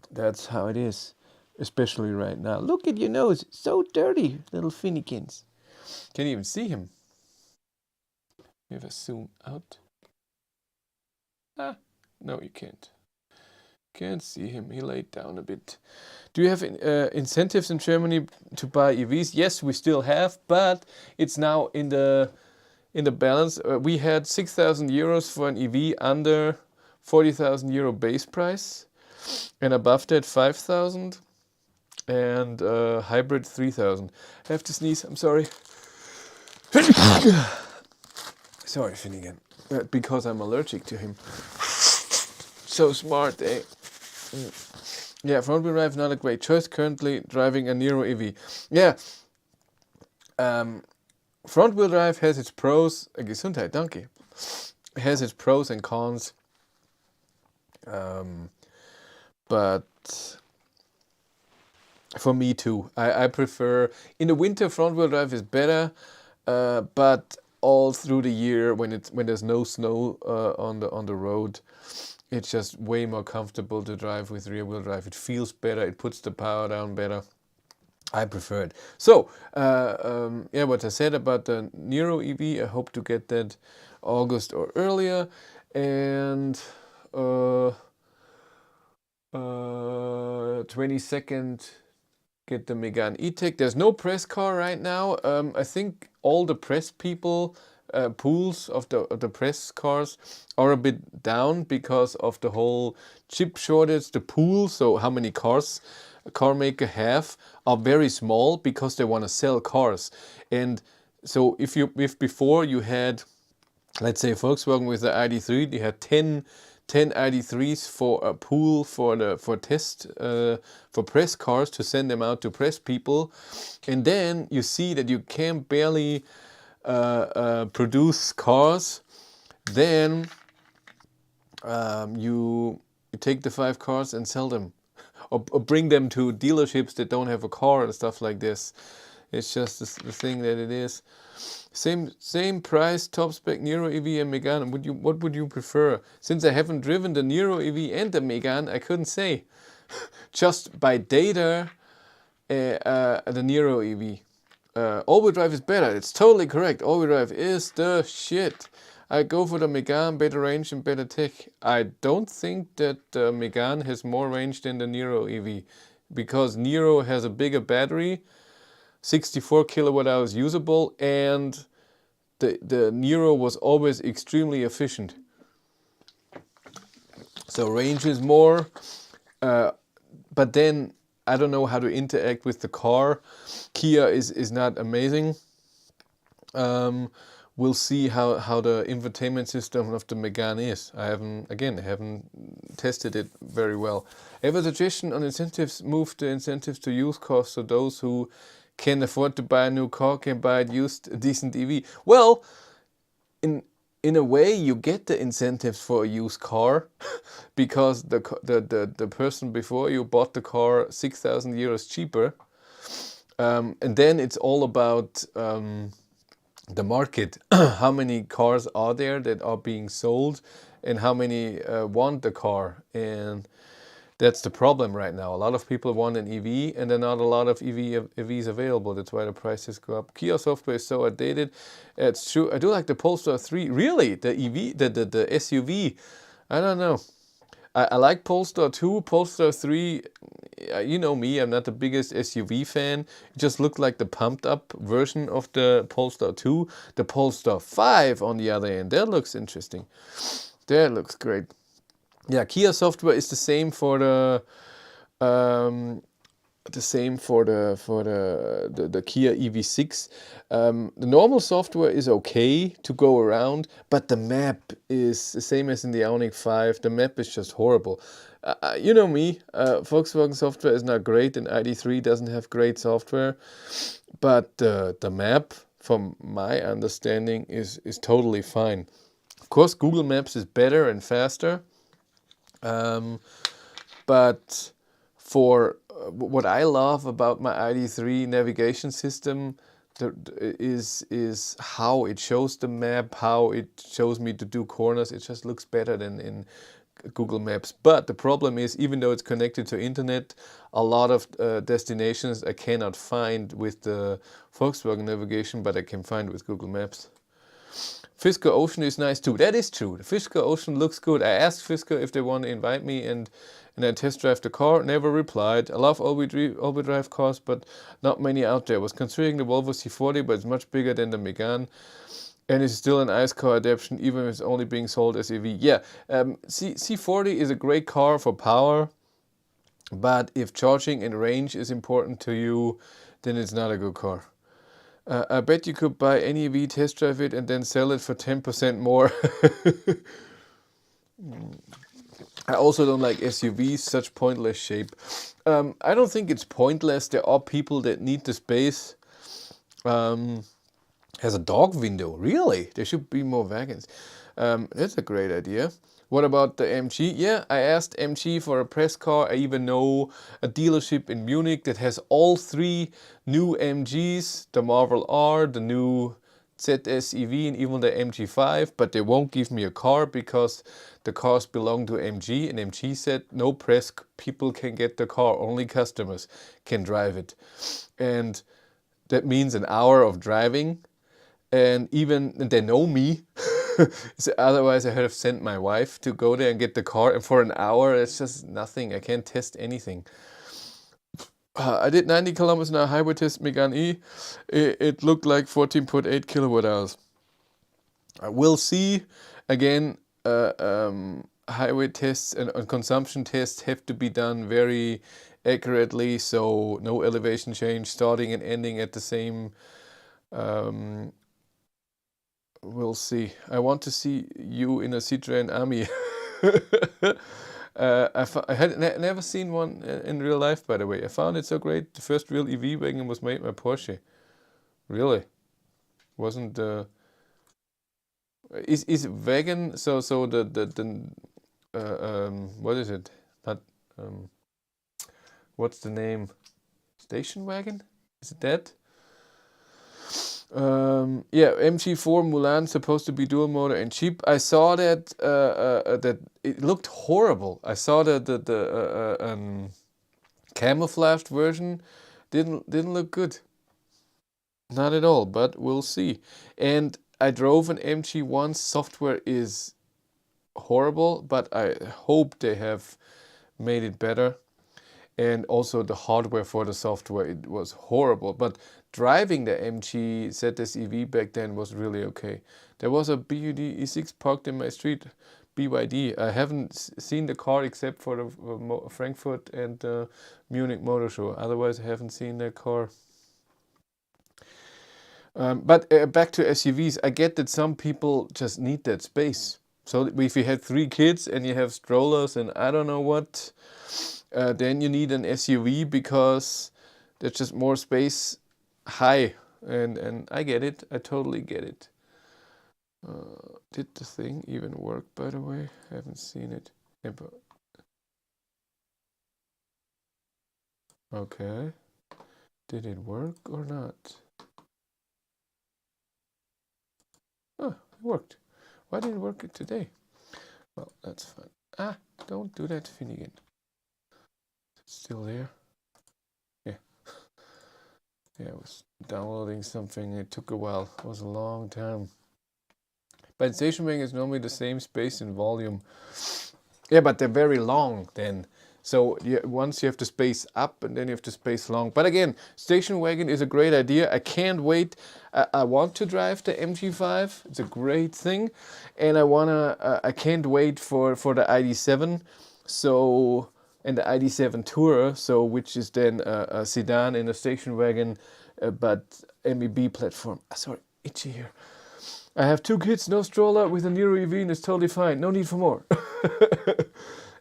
That's how it is, especially right now. Look at your nose, so dirty, little finnykins. Can't even see him. You have a zoom out. No, you can't. Can't see him. He laid down a bit. Do you have incentives in Germany to buy EVs? Yes, we still have, but it's now in the balance. We had 6,000 euros for an EV under 40,000 euro base price, and above that 5,000, and hybrid 3,000. I have to sneeze. I'm sorry. Sorry, Finnegan, because I'm allergic to him. So smart, eh? Yeah, front wheel drive not a great choice. Currently driving a Niro EV. Yeah. Front wheel drive has its pros. Gesundheit, danke. Has its pros and cons. But for me too. I prefer in the winter front wheel drive is better. But all through the year when there's no snow on the road, it's just way more comfortable to drive with rear wheel drive. It feels better. It puts the power down better. I prefer it. So, yeah, what I said about the Niro EV, I hope to get that August or earlier. And 22nd, get the Megane E-Tech. There's no press car right now. I think all the press people, pools of the press cars are a bit down because of the whole chip shortage. The pool, so how many cars a car maker have, are very small because they want to sell cars. And so if before you had, let's say, Volkswagen with the ID.3, they had 10 ID.3s for a pool for test for press cars to send them out to press people, and then you see that you can barely produce cars. Then you take the 5 cars and sell them, or bring them to dealerships that don't have a car and stuff like this. It's just the thing that it is. Same price, top spec Niro EV and Megane. What would you prefer? Since I haven't driven the Niro EV and the Megane, I couldn't say. Just by data, the Niro EV. All-wheel drive is better. It's totally correct. All-wheel drive is the shit. I go for the Megane, better range and better tech. I don't think that the Megane has more range than the Niro EV, because Niro has a bigger battery, 64 kilowatt hours usable, and the Niro was always extremely efficient. So range is more, but then I don't know how to interact with the car. Kia is not amazing. We'll see how the infotainment system of the Megane is. I haven't tested it very well. I have a suggestion on incentives. Move the incentives to used cars, so those who can afford to buy a new car can buy it used, a decent EV. Well, in a way, you get the incentives for a used car because the person before you bought the car 6,000 euros cheaper, and then it's all about the market. How many cars are there that are being sold, and how many want the car? And that's the problem right now. A lot of people want an EV, and there are not a lot of EVs available. That's why the prices go up. Kia software is so outdated. It's true. I do like the Polestar 3. Really? The EV, the SUV. I don't know. I like Polestar 2. Polestar 3, you know me, I'm not the biggest SUV fan. It just looked like the pumped up version of the Polestar 2. The Polestar 5, on the other hand, that looks interesting. That looks great. Yeah, Kia software is the same for um, the Kia EV6. The normal software is okay to go around, but the map is the same as in the Ioniq 5. The map is just horrible. You know me, Volkswagen software is not great, and ID.3 doesn't have great software, but the map, from my understanding, is totally fine. Of course, Google Maps is better and faster, um, but for what I love about my ID.3 navigation system is how it shows the map, how it shows me to do corners. It just looks better than in Google Maps. But the problem is, even though it's connected to internet, a lot of destinations I cannot find with the Volkswagen navigation, but I can find with Google Maps. Fisker Ocean is nice too. That is true. The Fisker Ocean looks good. I asked Fisker if they want to invite me and I test drive the car. Never replied. I love all-wheel drive cars, but not many out there. I was considering the Volvo C40, but it's much bigger than the Megane. And it's still an ICE car adaptation, even if it's only being sold as EV. Yeah, C40 is a great car for power, but if charging and range is important to you, then it's not a good car. I bet you could buy any EV, test drive it, and then sell it for 10% more. I also don't like SUVs, such pointless shape. I don't think it's pointless. There are people that need the space. Has a dog window. Really? There should be more wagons. That's a great idea. What about the MG? Yeah, I asked MG for a press car. I even know a dealership in Munich that has all three new MGs, the Marvel R, the new ZS EV, and even the MG5, but they won't give me a car because the cars belong to MG, and MG said no press people can get the car, only customers can drive it. And that means an hour of driving, and even they know me. So otherwise I would have sent my wife to go there and get the car, and for an hour it's just nothing. I can't test anything. I did 90 kilometers an hour highway test Megane E. It looked like 14.8 kilowatt hours. We'll see. Again, highway tests and consumption tests have to be done very accurately, so no elevation change starting and ending at the same. We'll see. I want to see you in a Citroën Ami. I had never seen one in real life, by the way. I found it so great. The first real EV wagon was made by Porsche. Really? Wasn't is wagon so what is it? Not what's the name? Station wagon? Is it that? Yeah, MG4 Mulan supposed to be dual motor and cheap. I saw that that it looked horrible. I saw that the camouflaged version didn't look good. Not at all, but we'll see. And I drove an MG once. Software is horrible, but I hope they have made it better. And also the hardware for the software, it was horrible. But driving the MG ZS EV back then was really okay. There was a BUD E6 parked in my street, BYD. I haven't seen the car except for the Frankfurt and the Munich Motor Show. Otherwise, I haven't seen that car. But back to SUVs, I get that some people just need that space. So if you had 3 kids and you have strollers and I don't know what, then you need an SUV because there's just more space high. And I get it. I totally get it. Did the thing even work, by the way? I haven't seen it. Okay. Did it work or not? Oh, it worked. Why didn't it work today? Well, that's fine. Ah, don't do that, Finnegan. It's still there. Yeah. Yeah, I was downloading something. It took a while. It was a long time. But station wagon is normally the same space and volume. Yeah, but they're very long then. So once you have to space up and then you have to space long. But again, station wagon is a great idea. I can't wait. I want to drive the MG5. It's a great thing, and I can't wait for the ID.7. So, and the ID.7 Tourer. So which is then a sedan and a station wagon, but MEB platform. Sorry, itchy here. I have 2 kids, no stroller, with a Niro EV, and it's totally fine. No need for more.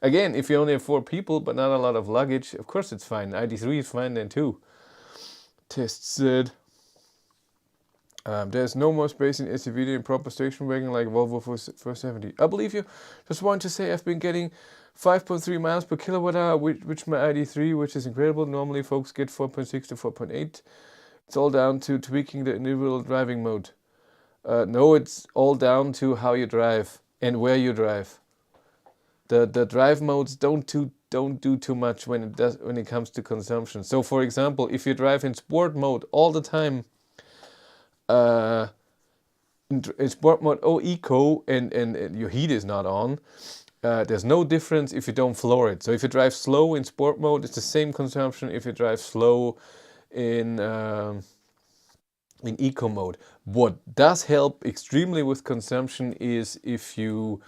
Again, if you only have 4 people, but not a lot of luggage, of course it's fine. ID.3 is fine then too. Test said. There's no more space in SUV than proper station wagon like Volvo 470. I believe you. Just want to say I've been getting 5.3 miles per kilowatt hour, which my ID.3, which is incredible. Normally folks get 4.6 to 4.8. It's all down to tweaking the individual driving mode. No, it's all down to how you drive and where you drive. The drive modes don't do too much when it comes to consumption. So for example, if you drive in sport mode all the time, in sport mode eco and your heat is not on, there's no difference if you don't floor it. So if you drive slow in sport mode, it's the same consumption if you drive slow in eco mode. What does help extremely with consumption is if you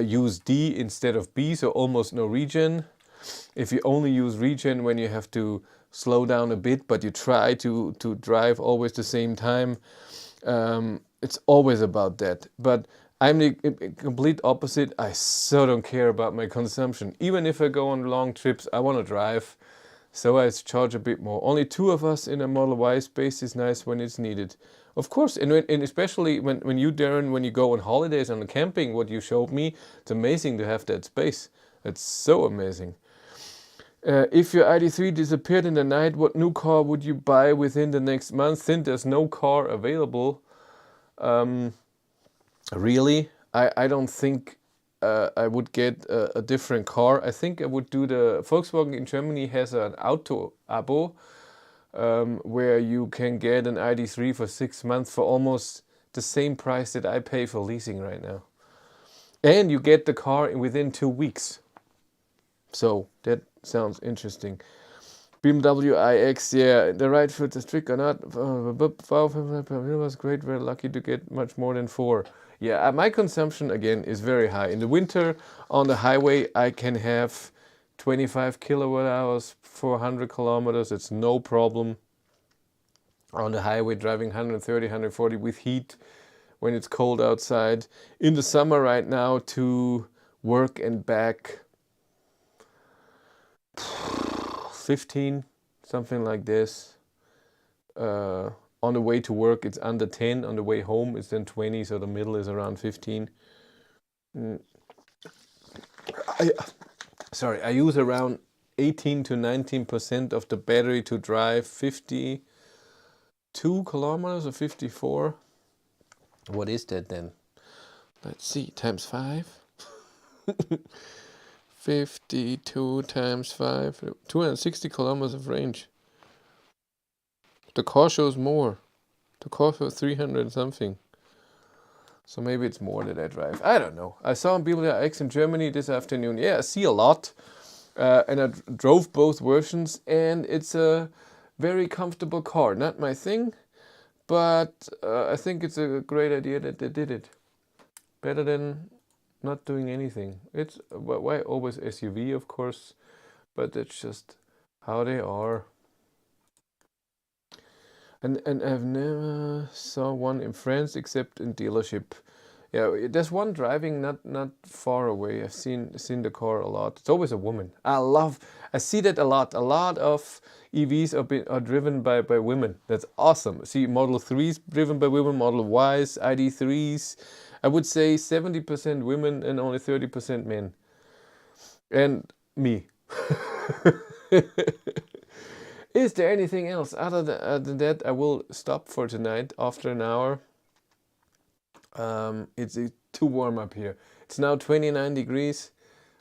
use D instead of B, so almost no regen. If you only use regen when you have to slow down a bit, but you try to drive always the same time, it's always about that. But I'm the complete opposite. I so don't care about my consumption. Even if I go on long trips, I want to drive. So I charge a bit more. Only 2 of us in a Model Y space is nice when it's needed. Of course, and especially when you, Darren, when you go on holidays and camping, what you showed me, it's amazing to have that space. It's so amazing. If your ID.3 disappeared in the night, what new car would you buy within the next month? Since there's no car available, really, I don't think I would get a different car. I think I would do the Volkswagen in Germany has an auto abo where you can get an ID.3 for 6 months for almost the same price that I pay for leasing right now. And you get the car within 2 weeks. So that sounds interesting. BMW iX, yeah, the right foot is trick or not. It was great, very lucky to get much more than 4. Yeah, my consumption again is very high. In the winter on the highway I can have 25 kilowatt hours for 100 kilometers. It's no problem. On the highway driving 130, 140 with heat when it's cold outside. In the summer right now to work and back, 15, something like this. On the way to work it's under 10, on the way home it's then 20, so the middle is around 15. I use around 18 to 19% of the battery to drive 52 kilometers or 54. What is that then? Let's see, times 5. 52 times 5, 260 kilometers of range. The car shows more. The car shows 300 something. So maybe it's more that I drive. I don't know. I saw BMW X in Germany this afternoon. Yeah, I see a lot. And I drove both versions, and it's a very comfortable car. Not my thing, but I think it's a great idea that they did it. Better than not doing anything. It's why always SUV, of course, but that's just how they are. And I've never saw one in France except in dealership. Yeah, there's one driving not far away. I've seen the car a lot. It's always a woman. I see that a lot. A lot of EVs are driven by women. That's awesome. See Model 3s driven by women, Model Ys, ID.3s. I would say 70% women and only 30% men. And me. Is there anything else other than that? I will stop for tonight after an hour. It's too warm up here. It's now 29 degrees.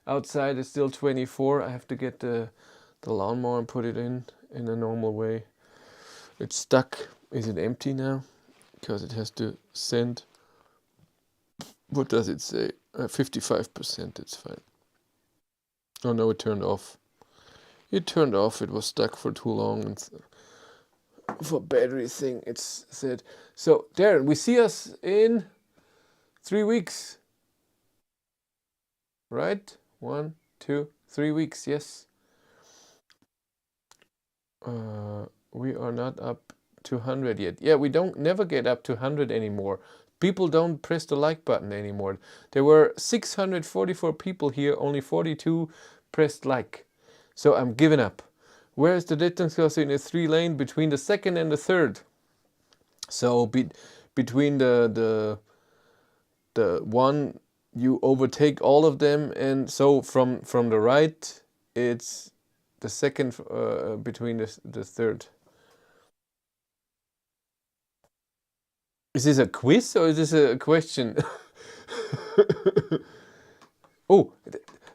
Outside is still 24. I have to get the lawnmower and put it in a normal way. It's stuck. Is it empty now? Because it has to send. What does it say? 55%. It's fine. Oh no, it turned off. It turned off. It was stuck for too long. And for battery thing, it's said. So, Darren, we see us in 3 weeks. Right? 1, 2, 3 weeks. Yes. We are not up to 100 yet. Yeah, we don't never get up to 100 anymore. People don't press the like button anymore. There were 644 people here, only 42 pressed like. So I'm giving up. Where is the Richtungsgasse in a 3-lane between the second and the third? So between the one, you overtake all of them, and so from the right it's the second between the third. Is this a quiz or is this a question? Oh,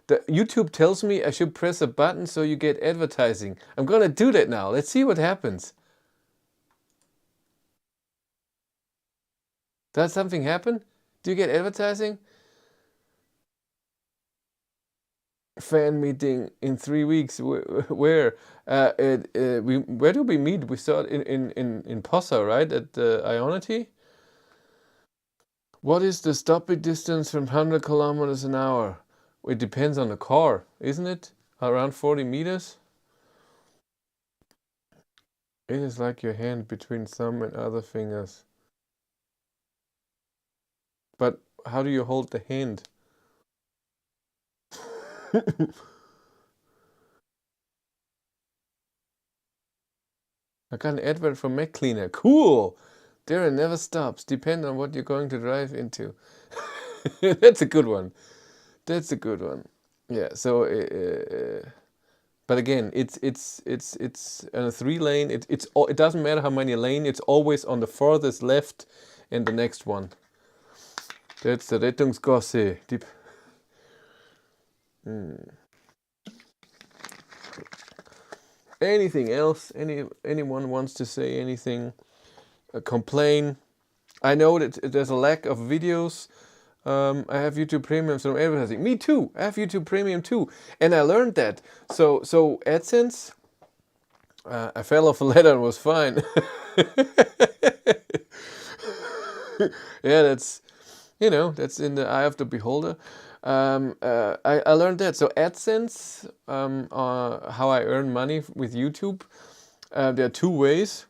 the YouTube tells me I should press a button so you get advertising. I'm gonna do that now. Let's see what happens. Does something happen? Do you get advertising? Fan meeting in 3 weeks. Where? Where do we meet? We saw it in Posa, right? At the Ionity. What is the stopping distance from 100 kilometers an hour? It depends on the car, isn't it? Around 40 meters? It is like your hand between thumb and other fingers. But how do you hold the hand? I got an advert for Mac Cleaner. Cool! Darren never stops. Depend on what you're going to drive into. That's a good one. That's a good one. Yeah. So, but again, it's a 3-lane. It doesn't matter how many lane. It's always on the farthest left, and the next one. That's the Rettungsgasse. Anything else? Anyone wants to say anything? Complain? I know that there's a lack of videos. I have YouTube Premium, so I'm advertising. Me too. I have YouTube Premium too, and I learned that. So AdSense. I fell off a ladder and was fine. Yeah, that's that's in the eye of the beholder. I learned that. So AdSense, how I earn money with YouTube. There are 2 ways.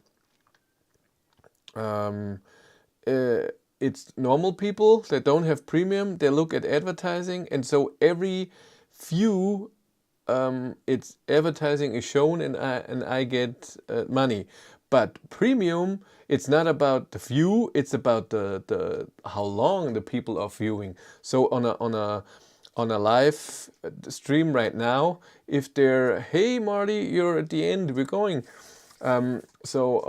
It's normal people that don't have premium. They look at advertising, and so every few it's advertising is shown, and I get money. But premium, it's not about the view, it's about the how long the people are viewing. So on a live stream right now, if they're, hey Marty, you're at the end, we're going. So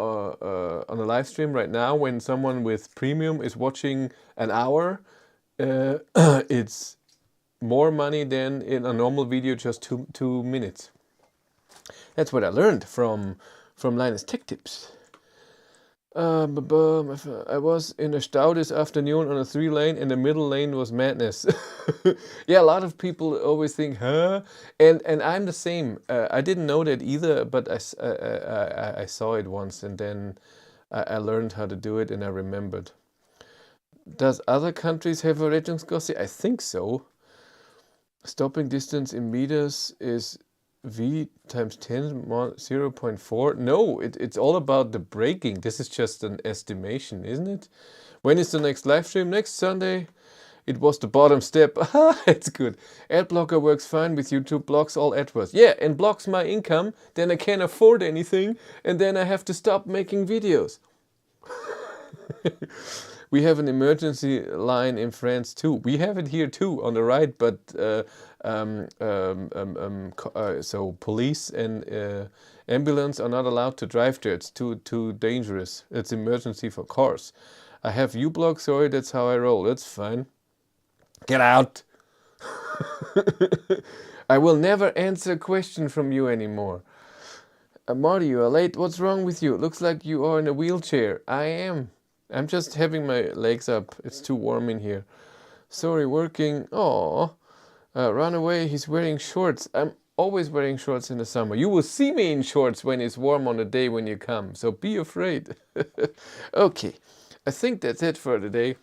on a live stream right now, when someone with premium is watching an hour, it's more money than in a normal video, just 2 minutes. That's what I learned from Linus Tech Tips. I was in a Stau this afternoon on a 3-lane, and the middle lane was madness. Yeah, a lot of people always think, huh? And I'm the same. I didn't know that either, but I saw it once, and then I learned how to do it, and I remembered. Does other countries have a Rettungsgasse? I think so. Stopping distance in meters is V times 10 0.4. No, it's all about the braking. This is just an estimation, isn't it? When is the next live stream? Next Sunday. It was the bottom step. It's good. Ad blocker works fine with YouTube. Blocks all AdWords. Yeah, and blocks my income. Then I can't afford anything, and then I have to stop making videos. We have an emergency line in France too. We have it here too on the right, but so police and ambulance are not allowed to drive there. It's too dangerous. It's emergency for cars. I have U-block. Sorry, that's how I roll. That's fine. Get out. I will never answer a question from you anymore. Marty, you are late. What's wrong with you? Looks like you are in a wheelchair. I am. I'm just having my legs up. It's too warm in here. Sorry, working. Oh, run away. He's wearing shorts. I'm always wearing shorts in the summer. You will see me in shorts when it's warm on the day when you come. So be afraid. Okay, I think that's it for today.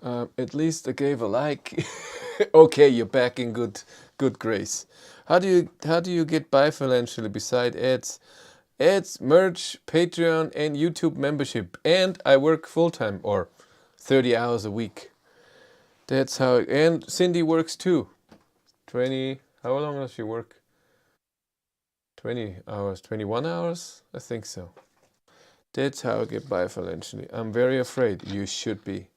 At least I gave a like. Okay, you're back in good grace. How do you get by financially beside ads? Ads, merch, Patreon, and YouTube membership. And I work full-time, or 30 hours a week. That's how and Cindy works too. 20, how long does she work? 20 hours, 21 hours? I think so. That's how I get by financially. I'm very afraid. You should be.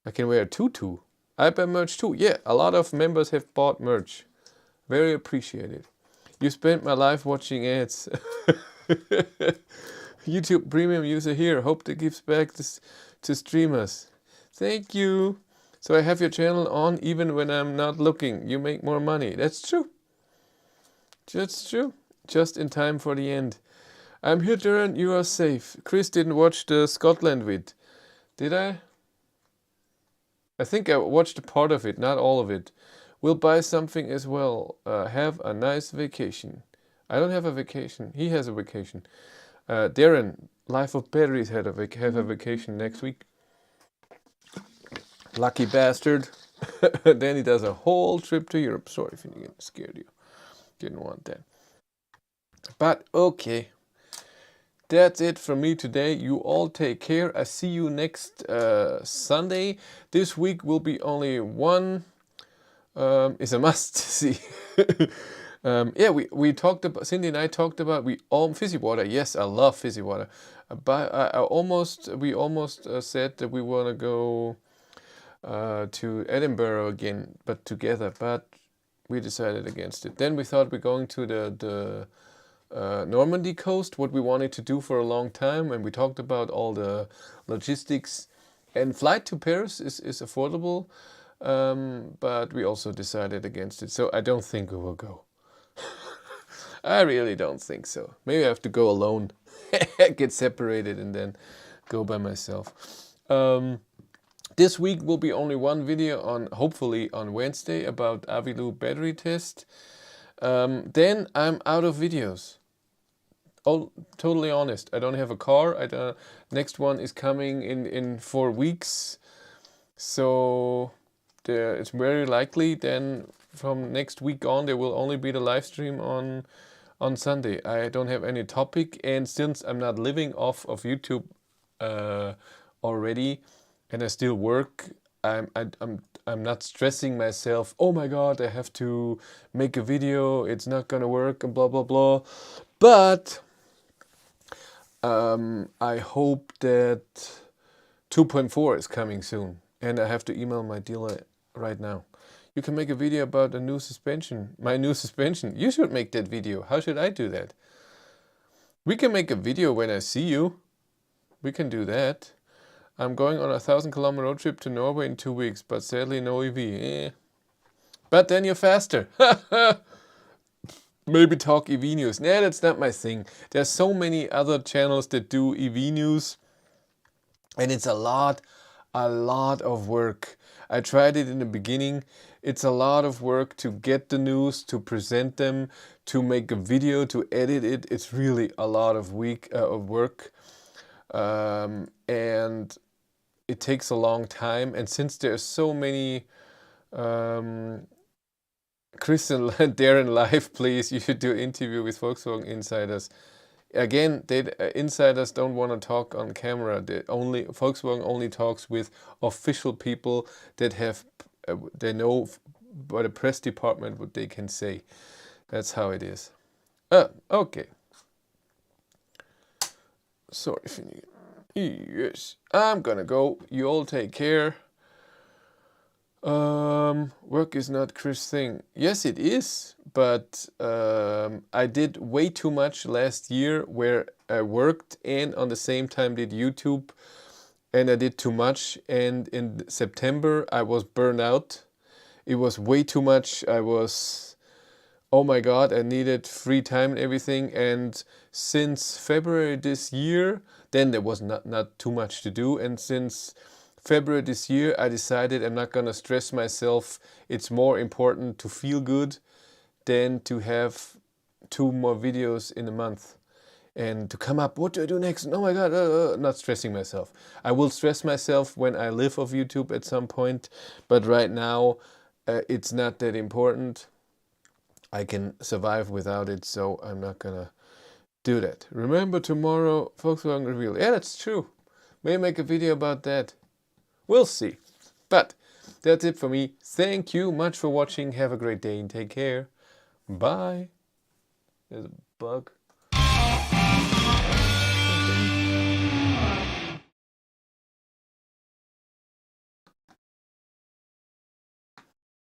I can wear a tutu. I buy merch too. Yeah, a lot of members have bought merch. Very appreciated. You spent my life watching ads. YouTube premium user here. Hope that gives back to streamers. Thank you. So I have your channel on even when I'm not looking. You make more money. That's true. That's true. Just in time for the end. I'm here, Darren. You are safe. Chris didn't watch the Scotland vid. Did I? I think I watched a part of it, not all of it. We'll buy something as well. Have a nice vacation. I don't have a vacation. He has a vacation. Darren, Life of Batteries have a vacation next week. Lucky bastard. Then he does a whole trip to Europe. Sorry if I scared you. Didn't want that. But okay. That's it from me today. You all take care. I see you next Sunday. This week will be only one. Is a must see. Yeah, we talked about, Cindy and I talked about fizzy water. Yes, I love fizzy water. But we almost said that we want to go to Edinburgh again, but together. But we decided against it. Then we thought we're going to the Normandy coast, what we wanted to do for a long time, and we talked about all the logistics. And flight to Paris is affordable, but we also decided against it. So I don't think we will go. I really don't think so. Maybe I have to go alone, get separated, and then go by myself. This week will be only one video hopefully on Wednesday about Avilu battery test. Then I'm out of videos. Oh, totally honest. I don't have a car. Next one is coming in 4 weeks. So it's very likely then from next week on there will only be the live stream on Sunday. I don't have any topic, and since I'm not living off of YouTube already, and I still work, I'm not stressing myself. Oh my God, I have to make a video. It's not gonna work and blah blah blah. But I hope that 2.4 is coming soon, and I have to email my dealer right now. You can make a video about a new suspension, my new suspension. You should make that video. How should I do that? We can make a video when I see you. We can do that. I'm going on a 1,000-kilometer road trip to Norway in 2 weeks, but sadly no EV. But then you're faster. Maybe talk EV news. Nah, that's not my thing. There's so many other channels that do EV news, and it's a lot of work. I tried it in the beginning. It's a lot of work to get the news, to present them, to make a video, to edit it. It's really a lot of work. And it takes a long time. And since there's so many Chris and Darren live, please, you should do an interview with Volkswagen insiders. Again, insiders don't want to talk on camera. Volkswagen only talks with official people that they know by the press department what they can say. That's how it is. Okay. Sorry, yes, I'm gonna go. You all take care. Work is not Chris' thing. Yes, it is, but I did way too much last year where I worked and on the same time did YouTube, and I did too much, and in September I was burned out. It was way too much. Oh my God, I needed free time and everything, and since February this year, then there was not too much to do, and since February this year, I decided I'm not gonna stress myself. It's more important to feel good than to have 2 more videos in a month. And to come up, what do I do next? Oh my God, not stressing myself. I will stress myself when I live off YouTube at some point, but right now it's not that important. I can survive without it, so I'm not gonna do that. Remember tomorrow, Volkswagen reveal. Yeah, that's true. May make a video about that. We'll see. But that's it for me. Thank you much for watching. Have a great day and take care. Bye. There's a bug.